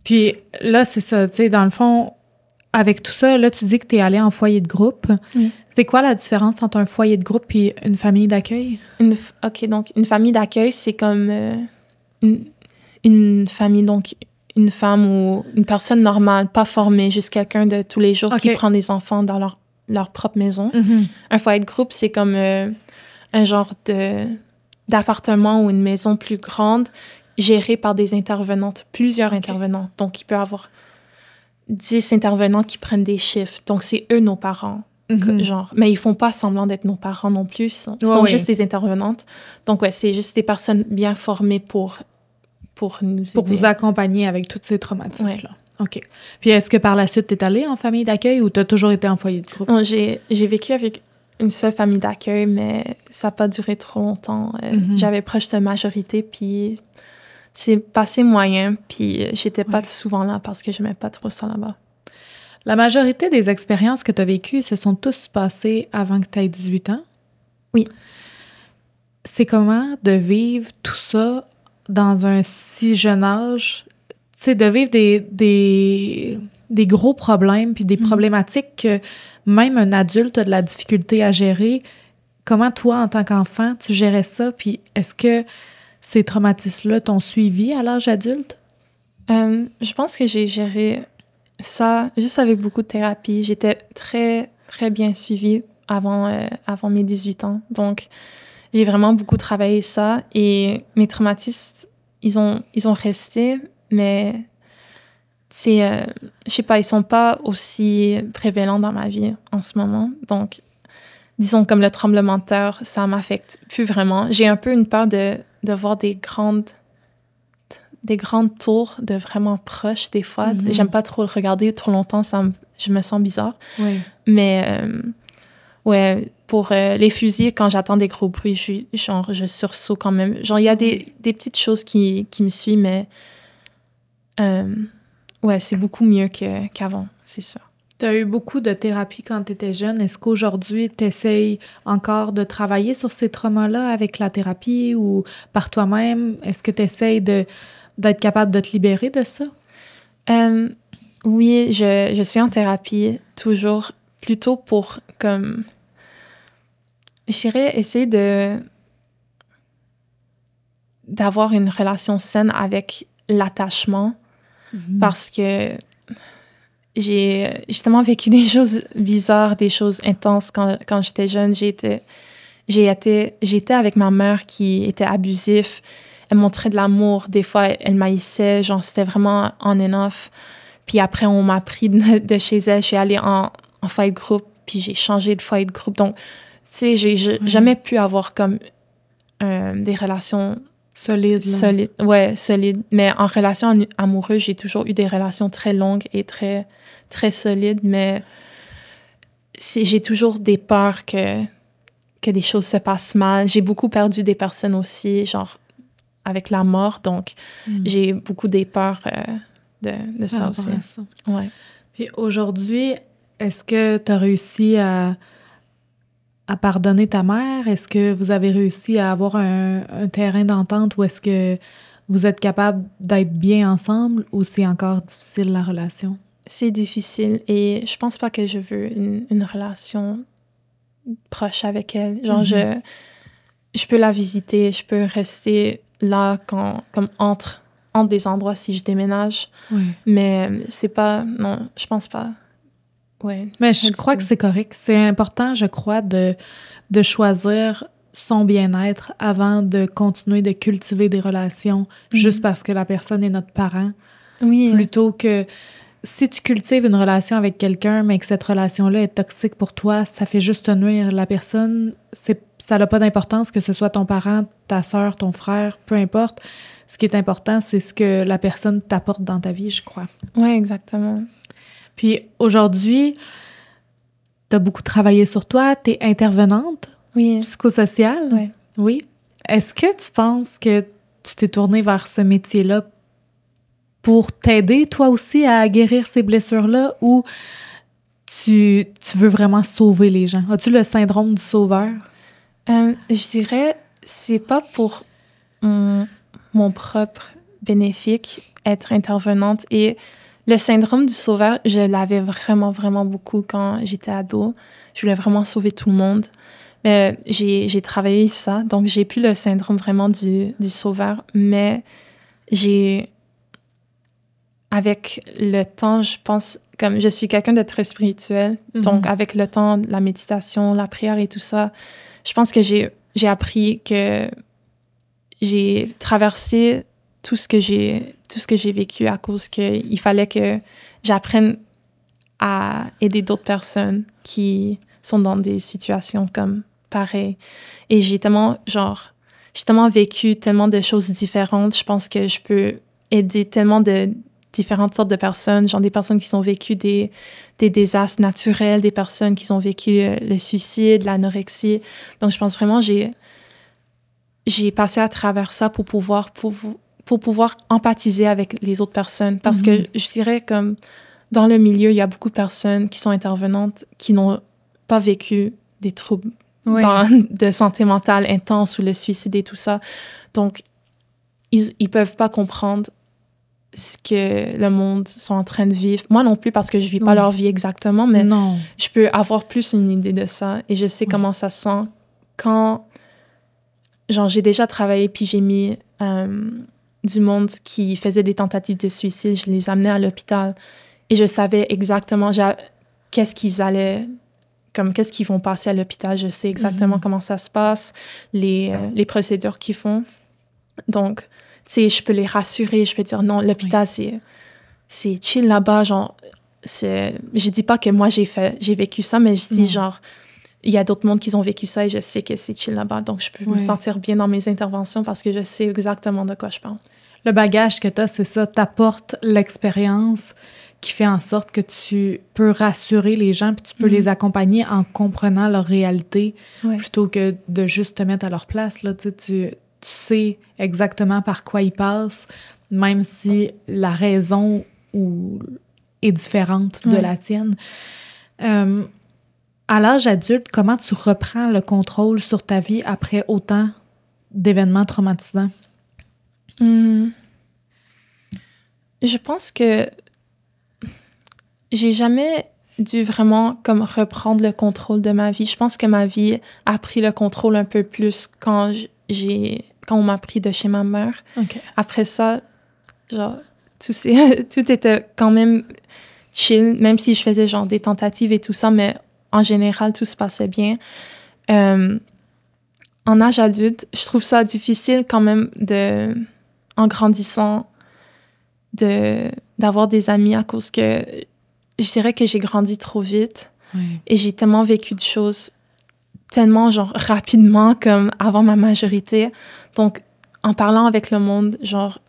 Puis là, c'est ça, tu sais, dans le fond, avec tout ça, là, tu dis que tu es allée en foyer de groupe. Oui. C'est quoi la différence entre un foyer de groupe et une famille d'accueil? OK, donc une famille d'accueil, c'est comme une famille, donc une femme ou une personne normale, pas formée, juste quelqu'un de tous les jours qui prend des enfants dans leur propre maison. Mm-hmm. Un foyer de groupe, c'est comme un genre d'appartement ou une maison plus grande gérée par des intervenantes, plusieurs intervenantes. Donc, il peut y avoir 10 intervenantes qui prennent des chiffres. Donc, c'est eux nos parents. Mm-hmm. Genre, mais ils font pas semblant d'être nos parents non plus. Ils sont juste des intervenantes. Donc, ouais, c'est juste des personnes bien formées pour nous aider. Pour vous accompagner avec tous ces traumatismes-là. OK. Puis est-ce que par la suite, tu es allée en famille d'accueil ou tu as toujours été en foyer de groupe? J'ai vécu avec une seule famille d'accueil, mais ça n'a pas duré trop longtemps. J'avais proche de majorité, puis c'est passé moyen, puis j'étais pas souvent là parce que j'aimais pas trop ça là-bas. La majorité des expériences que tu as vécues se sont tous passées avant que tu aies 18 ans? Oui. C'est comment de vivre tout ça dans un si jeune âge? Tu sais, de vivre des gros problèmes puis des problématiques que même un adulte a de la difficulté à gérer. Comment toi, en tant qu'enfant, tu gérais ça? Puis est-ce que ces traumatismes-là t'ont suivi à l'âge adulte? Je pense que j'ai géré ça juste avec beaucoup de thérapie. J'étais très, très bien suivie avant mes 18 ans. Donc, j'ai vraiment beaucoup travaillé ça. Et mes traumatismes, ils ont resté, mais je sais pas, ils sont pas aussi prévalents dans ma vie en ce moment. Donc, disons comme le tremblement de terre, ça m'affecte plus vraiment. J'ai un peu une peur de voir des grandes tours de vraiment proches des fois. Mm-hmm. J'aime pas trop le regarder trop longtemps, je me sens bizarre. Oui. Mais ouais, pour les fusils, quand j'entends des gros bruits, je sursaute quand même. Genre, il y a des petites choses qui me suivent, mais ouais, c'est beaucoup mieux qu'avant, c'est sûr. Tu as eu beaucoup de thérapie quand tu étais jeune. Est-ce qu'aujourd'hui, tu essayes encore de travailler sur ces traumas-là avec la thérapie ou par toi-même? Est-ce que tu essayes d'être capable de te libérer de ça? Oui, je suis en thérapie toujours, plutôt pour, comme, je dirais, essayer d'avoir une relation saine avec l'attachement, parce que j'ai justement vécu des choses bizarres, des choses intenses quand j'étais jeune. J'étais avec ma mère qui était abusive. Elle montrait de l'amour. Des fois, elle m'haïssait. Genre, c'était vraiment on and off. Puis après, on m'a pris de chez elle. Je suis allée en foyer de groupe. Puis j'ai changé de foyer de groupe. Donc, tu sais, j'ai jamais pu avoir comme des relations solides. Solides. Mais en relation amoureuse, j'ai toujours eu des relations très longues et très, très solides. Mais j'ai toujours des peurs que des choses se passent mal. J'ai beaucoup perdu des personnes aussi, genre avec la mort. Donc, j'ai beaucoup des peurs de ça aussi. Ça. Ouais. Puis aujourd'hui, est-ce que tu as réussi à pardonner ta mère? Est-ce que vous avez réussi à avoir un terrain d'entente ou est-ce que vous êtes capable d'être bien ensemble ou c'est encore difficile la relation? C'est difficile et je pense pas que je veux une relation proche avec elle. Genre, je peux la visiter, je peux rester là comme entre des endroits si je déménage. Oui. Mais c'est pas... Non, je pense pas. Ouais. Mais je crois que c'est correct. C'est important, je crois, de choisir son bien-être avant de continuer de cultiver des relations juste parce que la personne est notre parent. Oui. Plutôt que si tu cultives une relation avec quelqu'un, mais que cette relation-là est toxique pour toi, ça fait juste te nuire. La personne, ça n'a pas d'importance que ce soit ton parent, ta sœur, ton frère, peu importe. Ce qui est important, c'est ce que la personne t'apporte dans ta vie, je crois. Oui, exactement. Puis aujourd'hui, tu as beaucoup travaillé sur toi, tu es intervenante psychosociale. Oui. Oui. Est-ce que tu penses que tu t'es tournée vers ce métier-là pour t'aider, toi aussi, à guérir ces blessures-là ou tu veux vraiment sauver les gens? As-tu le syndrome du sauveur? Je dirais, c'est pas pour mon propre bénéfice être intervenante. Et le syndrome du sauveur, je l'avais vraiment, vraiment beaucoup quand j'étais ado. Je voulais vraiment sauver tout le monde. Mais j'ai travaillé ça, donc j'ai plus le syndrome vraiment du sauveur. Mais avec le temps, je pense, comme je suis quelqu'un de très spirituel, donc avec le temps, la méditation, la prière et tout ça, je pense que j'ai appris que j'ai traversé tout ce que j'ai vécu à cause qu'il fallait que j'apprenne à aider d'autres personnes qui sont dans des situations comme pareilles. Et j'ai tellement vécu tellement de choses différentes. Je pense que je peux aider tellement de différentes sortes de personnes, genre des personnes qui ont vécu des désastres naturels, des personnes qui ont vécu le suicide, l'anorexie. Donc, je pense vraiment j'ai passé à travers ça pour pouvoir empathiser avec les autres personnes. Parce que je dirais comme dans le milieu, il y a beaucoup de personnes qui sont intervenantes qui n'ont pas vécu des troubles de santé mentale intenses ou le suicide et tout ça. Donc, ils peuvent pas comprendre ce que le monde sont en train de vivre. Moi non plus, parce que je vis pas leur vie exactement, mais je peux avoir plus une idée de ça. Et je sais comment ça sent quand... Genre, j'ai déjà travaillé, puis j'ai mis du monde qui faisait des tentatives de suicide. Je les amenais à l'hôpital. Et je savais exactement qu'est-ce qu'ils vont passer à l'hôpital. Je sais exactement comment ça se passe, les procédures qu'ils font. Donc... Tu sais, je peux les rassurer, je peux dire non, l'hôpital, c'est chill là-bas, genre, je dis pas que moi j'ai vécu ça, mais je dis genre, il y a d'autres mondes qui ont vécu ça et je sais que c'est chill là-bas, donc je peux me sentir bien dans mes interventions parce que je sais exactement de quoi je parle. Le bagage que tu as, c'est ça, t'apportes l'expérience qui fait en sorte que tu peux rassurer les gens puis tu peux les accompagner en comprenant leur réalité plutôt que de juste te mettre à leur place, là, tu sais exactement par quoi ils passent, même si la raison est différente de la tienne. À l'âge adulte, comment tu reprends le contrôle sur ta vie après autant d'événements traumatisants? Je pense que j'ai jamais dû vraiment comme reprendre le contrôle de ma vie. Je pense que ma vie a pris le contrôle un peu plus quand on m'a pris de chez ma mère. Okay. Après ça, genre, tout était quand même chill, même si je faisais genre des tentatives et tout ça, mais en général, tout se passait bien. En âge adulte, je trouve ça difficile quand même en grandissant, d'avoir des amis à cause que je dirais que j'ai grandi trop vite et j'ai tellement vécu de choses tellement genre rapidement comme avant ma majorité. Donc, en parlant avec le monde, genre,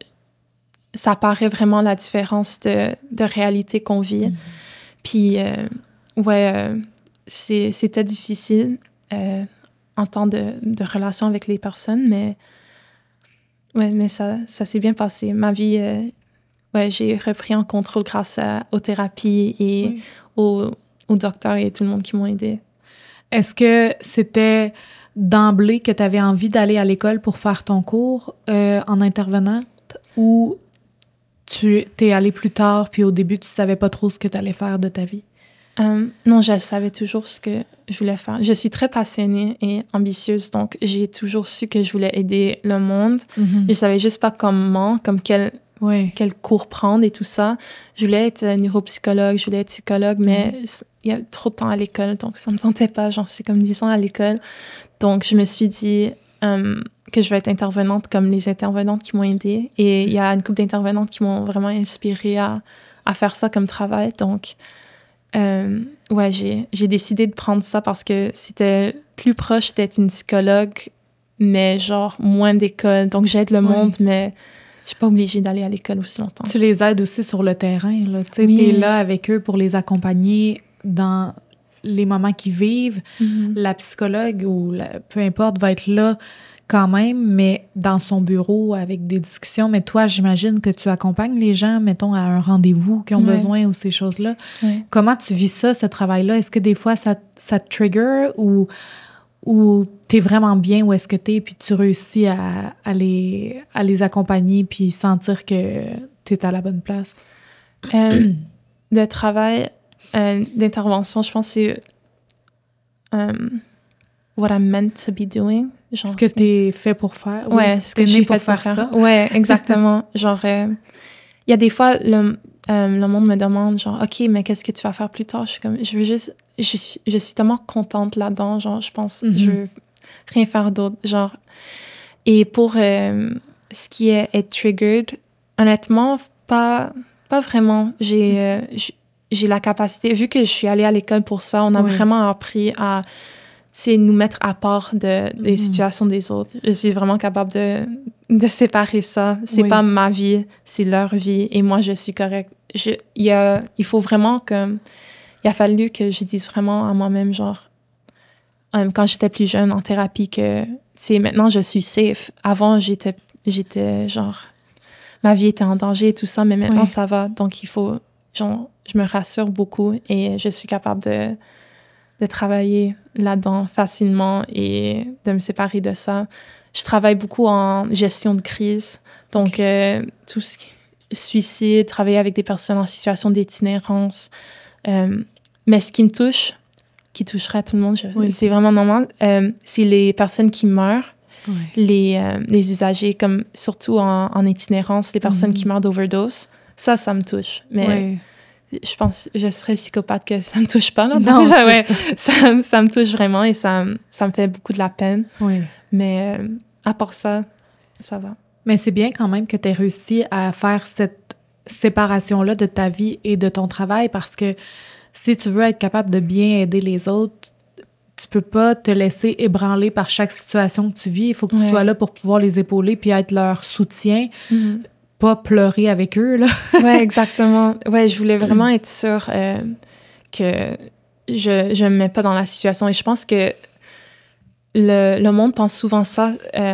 ça paraît vraiment la différence de réalité qu'on vit. Puis, c'était difficile en temps de relation avec les personnes, mais ça s'est bien passé. Ma vie, j'ai repris en contrôle grâce aux thérapies et aux docteurs et tout le monde qui m'ont aidée. Est-ce que c'était d'emblée que tu avais envie d'aller à l'école pour faire ton cours en intervenante ou tu t'es allé plus tard, puis au début, tu savais pas trop ce que tu allais faire de ta vie? Non, je savais toujours ce que je voulais faire. Je suis très passionnée et ambitieuse, donc j'ai toujours su que je voulais aider le monde. Je savais juste pas comment, comme quel cours prendre et tout ça. Je voulais être neuropsychologue, je voulais être psychologue, mais il y a trop de temps à l'école, donc ça me tentait pas. Genre, c'est comme 10 ans à l'école. Donc, je me suis dit que je vais être intervenante comme les intervenantes qui m'ont aidée. Et il y a une couple d'intervenantes qui m'ont vraiment inspirée à faire ça comme travail. Donc, ouais, j'ai décidé de prendre ça parce que c'était plus proche d'être une psychologue, mais genre moins d'école. Donc, j'aide le monde, mais je suis pas obligée d'aller à l'école aussi longtemps. Tu les aides aussi sur le terrain, là. Tu sais, t'es là avec eux pour les accompagner dans les moments qu'ils vivent. La psychologue ou peu importe va être là quand même, mais dans son bureau avec des discussions. Mais toi, j'imagine que tu accompagnes les gens, mettons, à un rendez-vous qui ont besoin ou ces choses-là. Comment tu vis ça, ce travail-là? Est-ce que des fois, ça te trigger ou t'es vraiment bien où est-ce que t'es puis tu réussis à les accompagner puis sentir que t'es à la bonne place? Le travail d'intervention, je pense que c'est what I'm meant to be doing. Genre, ce que t'es fait pour faire. Ouais, ce que je suis fait pour faire ça. Ouais, exactement. Genre, il y a des fois, le monde me demande, genre, OK, mais qu'est-ce que tu vas faire plus tard? Je suis comme, je suis tellement contente là-dedans. Genre, je pense, je veux rien faire d'autre. Genre, et pour ce qui est être triggered, honnêtement, pas vraiment. J'ai la capacité, vu que je suis allée à l'école pour ça, on a vraiment appris à nous mettre à part des situations des autres. Je suis vraiment capable de séparer ça. C'est pas ma vie, c'est leur vie et moi, je suis correcte. Il faut vraiment que... Il a fallu que je dise vraiment à moi-même, genre, quand j'étais plus jeune en thérapie, que, tu sais, maintenant, je suis safe. Avant, j'étais genre... Ma vie était en danger et tout ça, mais maintenant, ça va. Donc, il faut... Genre, je me rassure beaucoup et je suis capable de travailler là-dedans facilement et de me séparer de ça. Je travaille beaucoup en gestion de crise. Donc, tout ce qui est suicide, travailler avec des personnes en situation d'itinérance. Mais ce qui me touche, qui toucherait tout le monde, c'est vraiment normal, c'est les personnes qui meurent, les usagers, comme surtout en itinérance, les personnes qui meurent d'overdose. Ça me touche. Mais je pense je serais psychopathe que ça me touche pas. Là. Non, donc, ça me touche vraiment et ça me fait beaucoup de la peine. Mais à part ça, ça va. Mais c'est bien quand même que tu aies réussi à faire cette séparation-là de ta vie et de ton travail parce que si tu veux être capable de bien aider les autres, tu peux pas te laisser ébranler par chaque situation que tu vis. Il faut que tu sois là pour pouvoir les épauler puis être leur soutien. Pas pleurer avec eux, là. Ouais, exactement. Ouais, je voulais vraiment être sûre que je me mets pas dans la situation. Et je pense que le monde pense souvent ça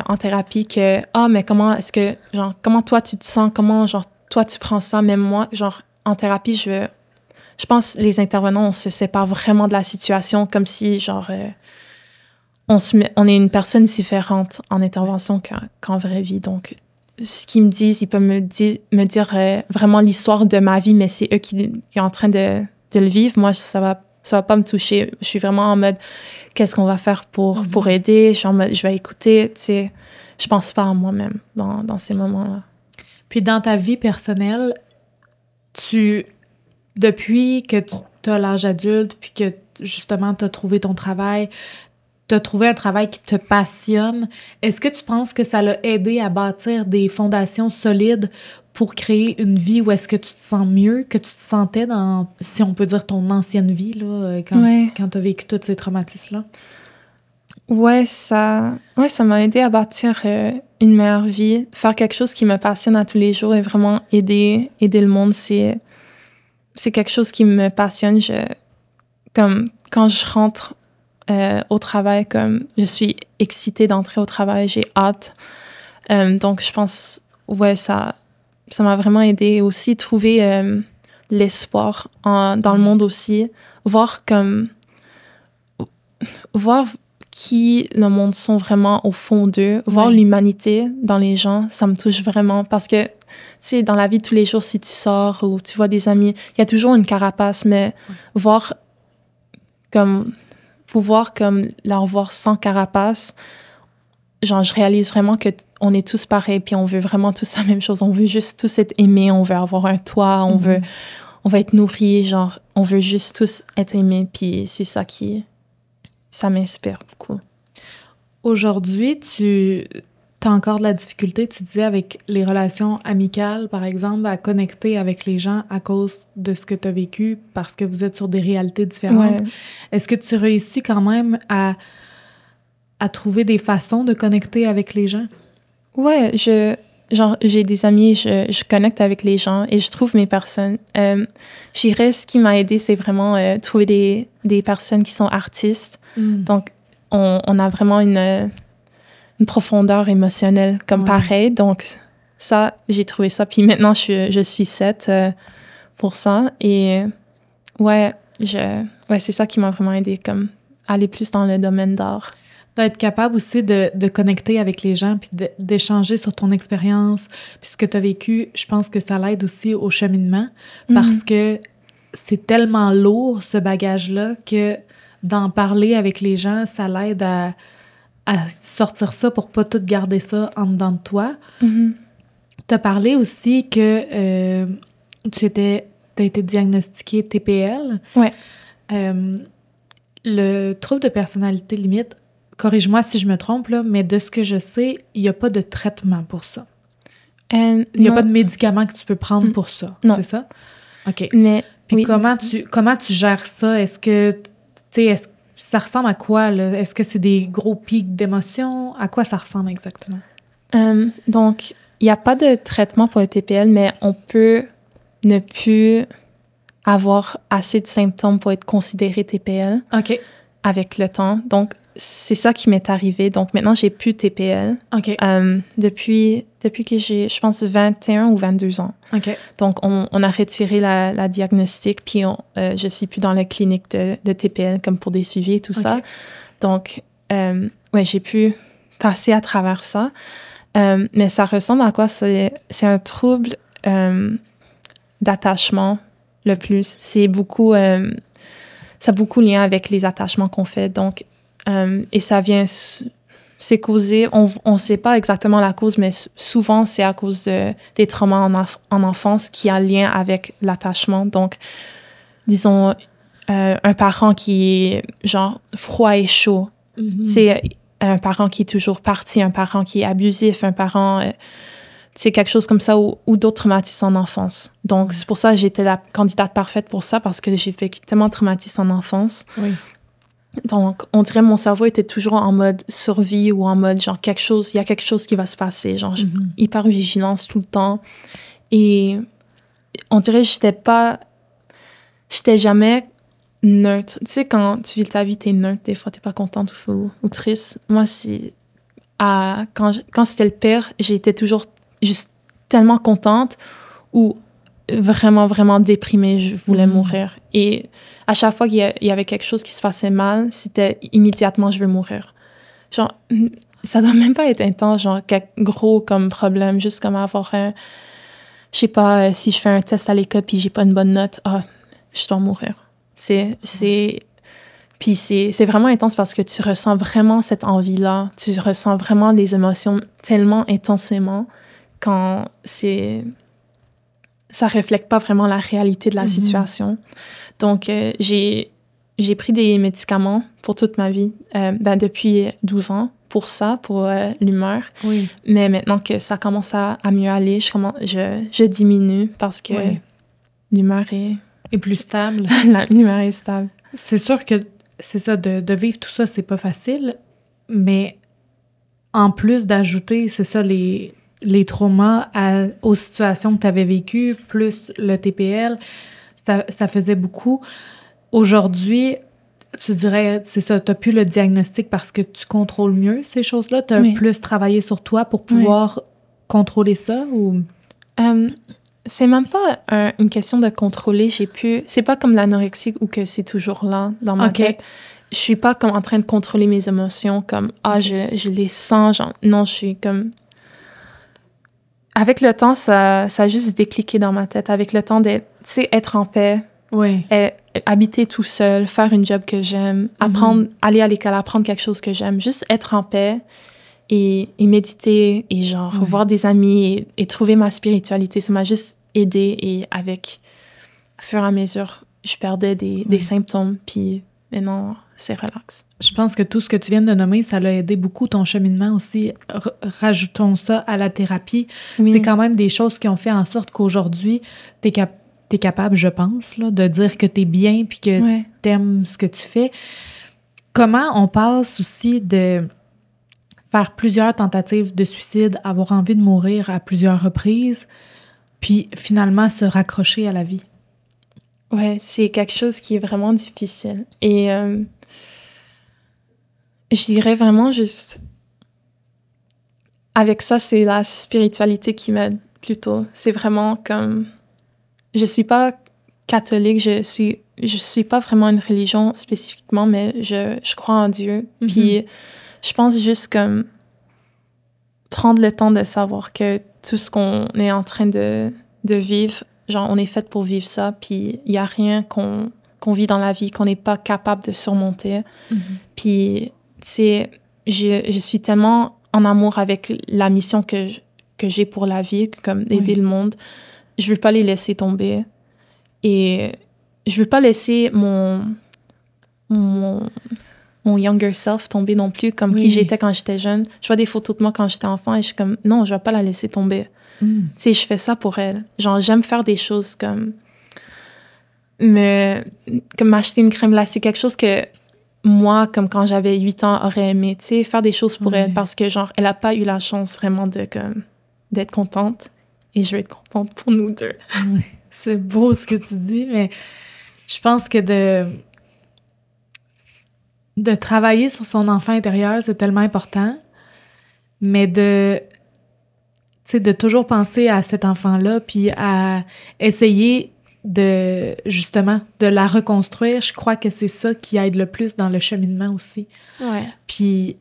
en thérapie, que « Ah, mais comment est-ce que... genre, comment toi, tu te sens? Comment, genre, toi, tu prends ça? » Même moi, genre, en thérapie, je pense les intervenants, on se sépare vraiment de la situation comme si, genre... on est une personne différente en intervention qu'en vraie vie. Donc, ce qu'ils me disent, ils peuvent me dire vraiment l'histoire de ma vie, mais c'est eux qui sont en train de le vivre. Moi, ça va pas me toucher. Je suis vraiment en mode, qu'est-ce qu'on va faire pour aider? Je suis en mode, je vais écouter, tu sais. Je pense pas à moi-même dans ces moments-là. Puis dans ta vie personnelle, depuis que tu as l'âge adulte, puis que justement tu as trouvé ton travail, tu as trouvé un travail qui te passionne, est-ce que tu penses que ça l'a aidé à bâtir des fondations solides pour créer une vie où est-ce que tu te sens mieux que tu te sentais dans, si on peut dire, ton ancienne vie, là, quand tu as vécu tous ces traumatismes-là? Ouais, ça m'a aidé à bâtir une meilleure vie. Faire quelque chose qui me passionne à tous les jours et vraiment aider le monde, c'est quelque chose qui me passionne. Comme quand je rentre au travail, comme je suis excitée d'entrer au travail, j'ai hâte. Donc, je pense, ça m'a vraiment aidé. Aussi, trouver l'espoir dans le monde aussi. Voir qui le monde sont vraiment au fond d'eux. Voir l'humanité dans les gens, ça me touche vraiment. Parce que sais, dans la vie de tous les jours, si tu sors ou tu vois des amis, il y a toujours une carapace, mais pouvoir comme leur voir sans carapace, genre, je réalise vraiment que on est tous pareils, puis on veut vraiment tous la même chose. On veut juste tous être aimés, on veut avoir un toit, on veut être nourris, genre, on veut juste tous être aimés, puis c'est ça m'inspire beaucoup. Aujourd'hui, tu as encore de la difficulté, tu disais, avec les relations amicales, par exemple, à connecter avec les gens à cause de ce que tu as vécu, parce que vous êtes sur des réalités différentes. Ouais. Est-ce que tu réussis quand même à trouver des façons de connecter avec les gens? Ouais, j'ai des amis, je connecte avec les gens et je trouve mes personnes. Je dirais, ce qui m'a aidé, c'est vraiment trouver des personnes qui sont artistes. Donc, on a vraiment une profondeur émotionnelle comme pareil. Donc, ça, j'ai trouvé ça. Puis maintenant, je suis 7 pour ça. Et ouais, c'est ça qui m'a vraiment aidé, comme aller plus dans le domaine d'art. D'être capable aussi de connecter avec les gens puis d'échanger sur ton expérience puis ce que tu as vécu, je pense que ça l'aide aussi au cheminement parce que c'est tellement lourd, ce bagage-là, que d'en parler avec les gens, ça l'aide à sortir ça pour pas tout garder ça en dedans de toi. Tu as parlé aussi que tu as été diagnostiquée TPL. Ouais. Le trouble de personnalité limite, corrige-moi si je me trompe, là, mais de ce que je sais, il n'y a pas de traitement pour ça. Il n'y a pas de médicament que tu peux prendre pour ça. Non. C'est ça? OK. Mais puis comment tu gères ça? Est-ce que, tu sais, ça ressemble à quoi, là? Est-ce que c'est des gros pics d'émotions? À quoi ça ressemble exactement? Donc, il n'y a pas de traitement pour le TPL, mais on peut ne plus avoir assez de symptômes pour être considéré TPL. OK. Avec le temps. Donc, c'est ça qui m'est arrivé. Donc, maintenant, j'ai plus TPL. OK. Depuis que j'ai, je pense, 21 ou 22 ans. OK. Donc, on a retiré la diagnostic, puis je suis plus dans la clinique de TPL comme pour des suivis et tout ça. Donc, j'ai pu passer à travers ça. Mais ça ressemble à quoi? C'est un trouble d'attachement le plus. C'est beaucoup... ça a beaucoup de lien avec les attachements qu'on fait. Donc, et ça vient... C'est causé... On ne sait pas exactement la cause, mais souvent, c'est à cause des traumas en enfance qui a lien avec l'attachement. Donc, disons, un parent qui est, genre, froid et chaud. C'est un parent qui est toujours parti, un parent qui est abusif, un parent... c'est quelque chose comme ça ou d'autres traumatismes en enfance. Donc, c'est pour ça que j'étais la candidate parfaite pour ça, parce que j'ai vécu tellement de traumatismes en enfance. Oui. Donc, on dirait que mon cerveau était toujours en mode survie ou en mode, genre, il y a quelque chose qui va se passer. Genre, hyper vigilance tout le temps. Et on dirait que j'étais jamais neutre. Tu sais, quand tu vis ta vie, t'es neutre. Des fois, t'es pas contente ou triste. Moi, quand c'était le pire, j'étais toujours juste tellement contente ou vraiment, vraiment déprimée. Je voulais mourir. Et à chaque fois qu'il y avait quelque chose qui se passait mal, c'était immédiatement, je veux mourir. Genre, ça doit même pas être intense, genre, gros comme problème, juste comme avoir un... Je sais pas, si je fais un test à l'école puis j'ai pas une bonne note, je dois mourir. Puis c'est vraiment intense parce que tu ressens vraiment cette envie-là. Tu ressens vraiment des émotions tellement intensément quand ça reflète pas vraiment la réalité de la situation. Donc, j'ai pris des médicaments pour toute ma vie, depuis 12 ans, pour ça, pour l'humeur. Oui. Mais maintenant que ça commence à mieux aller, je diminue parce que l'humeur est plus stable. L'humeur est stable. C'est sûr que c'est ça, de vivre tout ça, c'est pas facile, mais en plus d'ajouter, c'est ça, les traumas aux situations que tu avais vécues, plus le TPL, ça faisait beaucoup. Aujourd'hui, tu dirais, c'est ça, tu n'as plus le diagnostic parce que tu contrôles mieux ces choses-là? Tu as plus travaillé sur toi pour pouvoir contrôler ça? Ou... c'est même pas une question de contrôler. C'est pas comme l'anorexie où que c'est toujours là dans ma tête. Je suis pas comme en train de contrôler mes émotions, comme je les sens. Genre, non, je suis comme... avec le temps, ça a juste décliqué dans ma tête. Avec le temps d'être, tu sais, être en paix, Oui. habiter tout seul, faire une job que j'aime, apprendre, aller à l'école, apprendre quelque chose que j'aime, juste être en paix et méditer et genre voir des amis et trouver ma spiritualité. Ça m'a juste aidé et avec, au fur et à mesure, je perdais des symptômes, puis maintenant, c'est relax. Je pense que tout ce que tu viens de nommer, ça l'a aidé beaucoup ton cheminement aussi. Rajoutons ça à la thérapie. Oui. C'est quand même des choses qui ont fait en sorte qu'aujourd'hui, t'es capable, je pense, là, de dire que t'es bien puis que t'aimes ce que tu fais. Comment on passe aussi de faire plusieurs tentatives de suicide, avoir envie de mourir à plusieurs reprises, puis finalement se raccrocher à la vie? Ouais, c'est quelque chose qui est vraiment difficile. Et je dirais vraiment juste... Avec ça, c'est la spiritualité qui m'aide plutôt. C'est vraiment comme... Je suis pas catholique, je suis pas vraiment une religion spécifiquement, mais je crois en Dieu. Puis je pense juste comme prendre le temps de savoir que tout ce qu'on est en train de vivre, genre on est fait pour vivre ça, puis il y a rien qu'on vit dans la vie qu'on n'est pas capable de surmonter. Puis, tu sais, je suis tellement en amour avec la mission que j'ai pour la vie, comme aider le monde. Je veux pas les laisser tomber. Et je veux pas laisser mon younger self tomber non plus, comme qui j'étais quand j'étais jeune. Je vois des photos de moi quand j'étais enfant et je suis comme, non, je vais pas la laisser tomber. Tu sais, je fais ça pour elle. Genre, j'aime faire des choses comme m'acheter une crème glacée, quelque chose que moi, comme quand j'avais 8 ans, aurais aimé, tu sais, faire des choses pour elle parce que, genre, elle a pas eu la chance vraiment d'être contente et je vais être contente pour nous deux. Oui. C'est beau ce que tu dis, mais je pense que de travailler sur son enfant intérieur, c'est tellement important, mais de toujours penser à cet enfant-là, puis à essayer justement, de la reconstruire. Je crois que c'est ça qui aide le plus dans le cheminement aussi. Ouais. Puis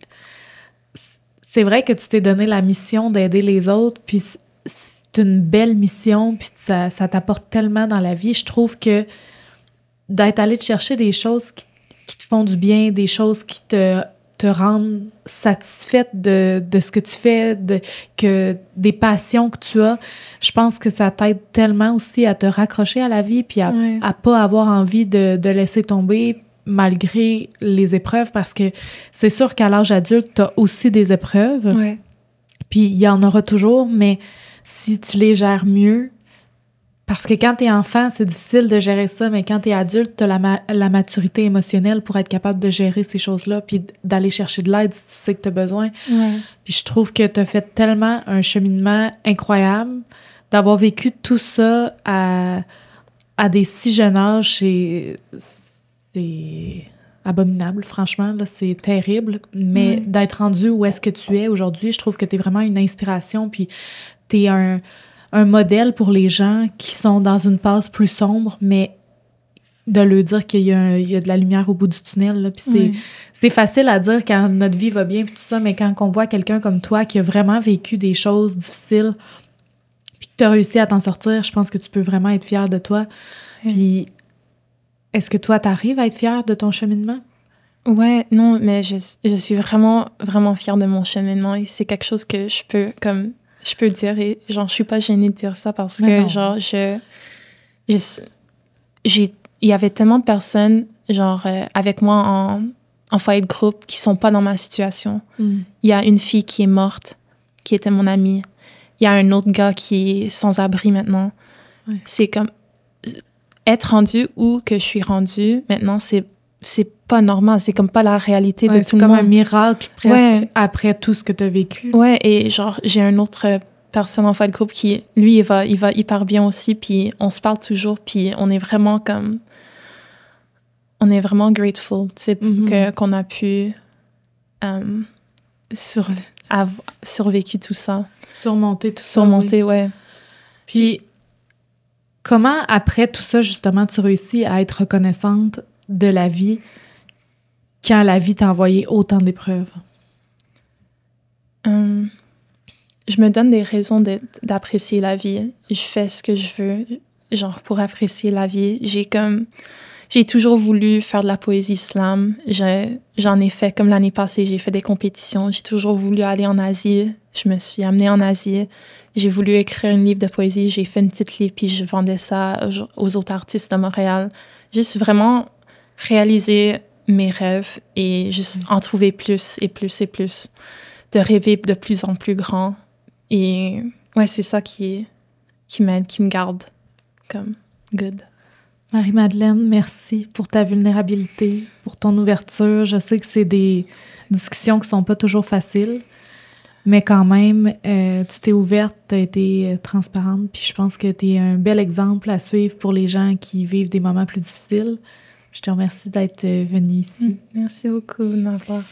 c'est vrai que tu t'es donné la mission d'aider les autres, puis c'est une belle mission, puis ça t'apporte tellement dans la vie. Je trouve que d'être allé te chercher des choses qui te font du bien, des choses qui te rendent satisfaite de ce que tu fais, des passions que tu as, je pense que ça t'aide tellement aussi à te raccrocher à la vie, puis à pas avoir envie de laisser tomber malgré les épreuves, parce que c'est sûr qu'à l'âge adulte, tu as aussi des épreuves. Ouais. Puis il y en aura toujours, mais si tu les gères mieux, parce que quand t'es enfant, c'est difficile de gérer ça, mais quand t'es adulte, t'as la maturité émotionnelle pour être capable de gérer ces choses-là, puis d'aller chercher de l'aide si tu sais que t'as besoin. Ouais. Puis je trouve que t'as fait tellement un cheminement incroyable, d'avoir vécu tout ça à des si jeunes âges, c'est abominable, franchement, là, c'est terrible, mais d'être rendu où est-ce que tu es aujourd'hui, je trouve que t'es vraiment une inspiration, puis t'es un modèle pour les gens qui sont dans une passe plus sombre, mais de leur dire qu'il y a de la lumière au bout du tunnel, là, puis c'est facile à dire quand notre vie va bien, puis tout ça, mais quand on voit quelqu'un comme toi qui a vraiment vécu des choses difficiles, puis que tu as réussi à t'en sortir, je pense que tu peux vraiment être fière de toi. Puis est-ce que toi, t'arrives à être fière de ton cheminement? Ouais, non, mais je suis vraiment, vraiment fière de mon cheminement et c'est quelque chose que je peux dire et genre, je suis pas gênée de dire ça parce que, genre, il y avait tellement de personnes, genre, avec moi en foyer de groupe qui sont pas dans ma situation. Il y a une fille qui est morte, qui était mon amie. Il y a un autre gars qui est sans abri maintenant. C'est comme... Être rendu où que je suis rendue, maintenant, c'est pas normal. C'est comme pas la réalité de tout le monde. C'est comme un miracle, presque, après tout ce que tu as vécu. Ouais, et genre, j'ai une autre personne en fait de groupe qui, lui, il va hyper bien aussi, puis on se parle toujours, puis on est vraiment comme... On est vraiment grateful, tu sais, qu'on a pu survécu tout ça. Surmonter tout ça. Surmonter, ouais. Puis, comment, après tout ça, justement, tu réussis à être reconnaissante de la vie quand la vie t'a envoyé autant d'épreuves? je me donne des raisons d'apprécier la vie. Je fais ce que je veux, genre, pour apprécier la vie. J'ai toujours voulu faire de la poésie slam. J'en ai fait, comme l'année passée, j'ai fait des compétitions. J'ai toujours voulu aller en Asie. Je me suis amenée en Asie. J'ai voulu écrire un livre de poésie. J'ai fait une petite livre, puis je vendais ça aux autres artistes de Montréal. Juste vraiment réaliser mes rêves et juste en trouver plus et plus et plus. De rêver de plus en plus grand. Et ouais, c'est ça qui m'aide, qui me garde comme good. Marie-Madeleine, merci pour ta vulnérabilité, pour ton ouverture. Je sais que c'est des discussions qui sont pas toujours faciles, mais quand même, tu t'es ouverte, tu as été transparente, puis je pense que tu es un bel exemple à suivre pour les gens qui vivent des moments plus difficiles. Je te remercie d'être venue ici. Merci beaucoup de m'avoir.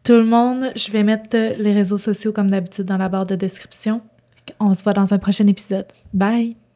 Tout le monde, je vais mettre les réseaux sociaux comme d'habitude dans la barre de description. On se voit dans un prochain épisode. Bye!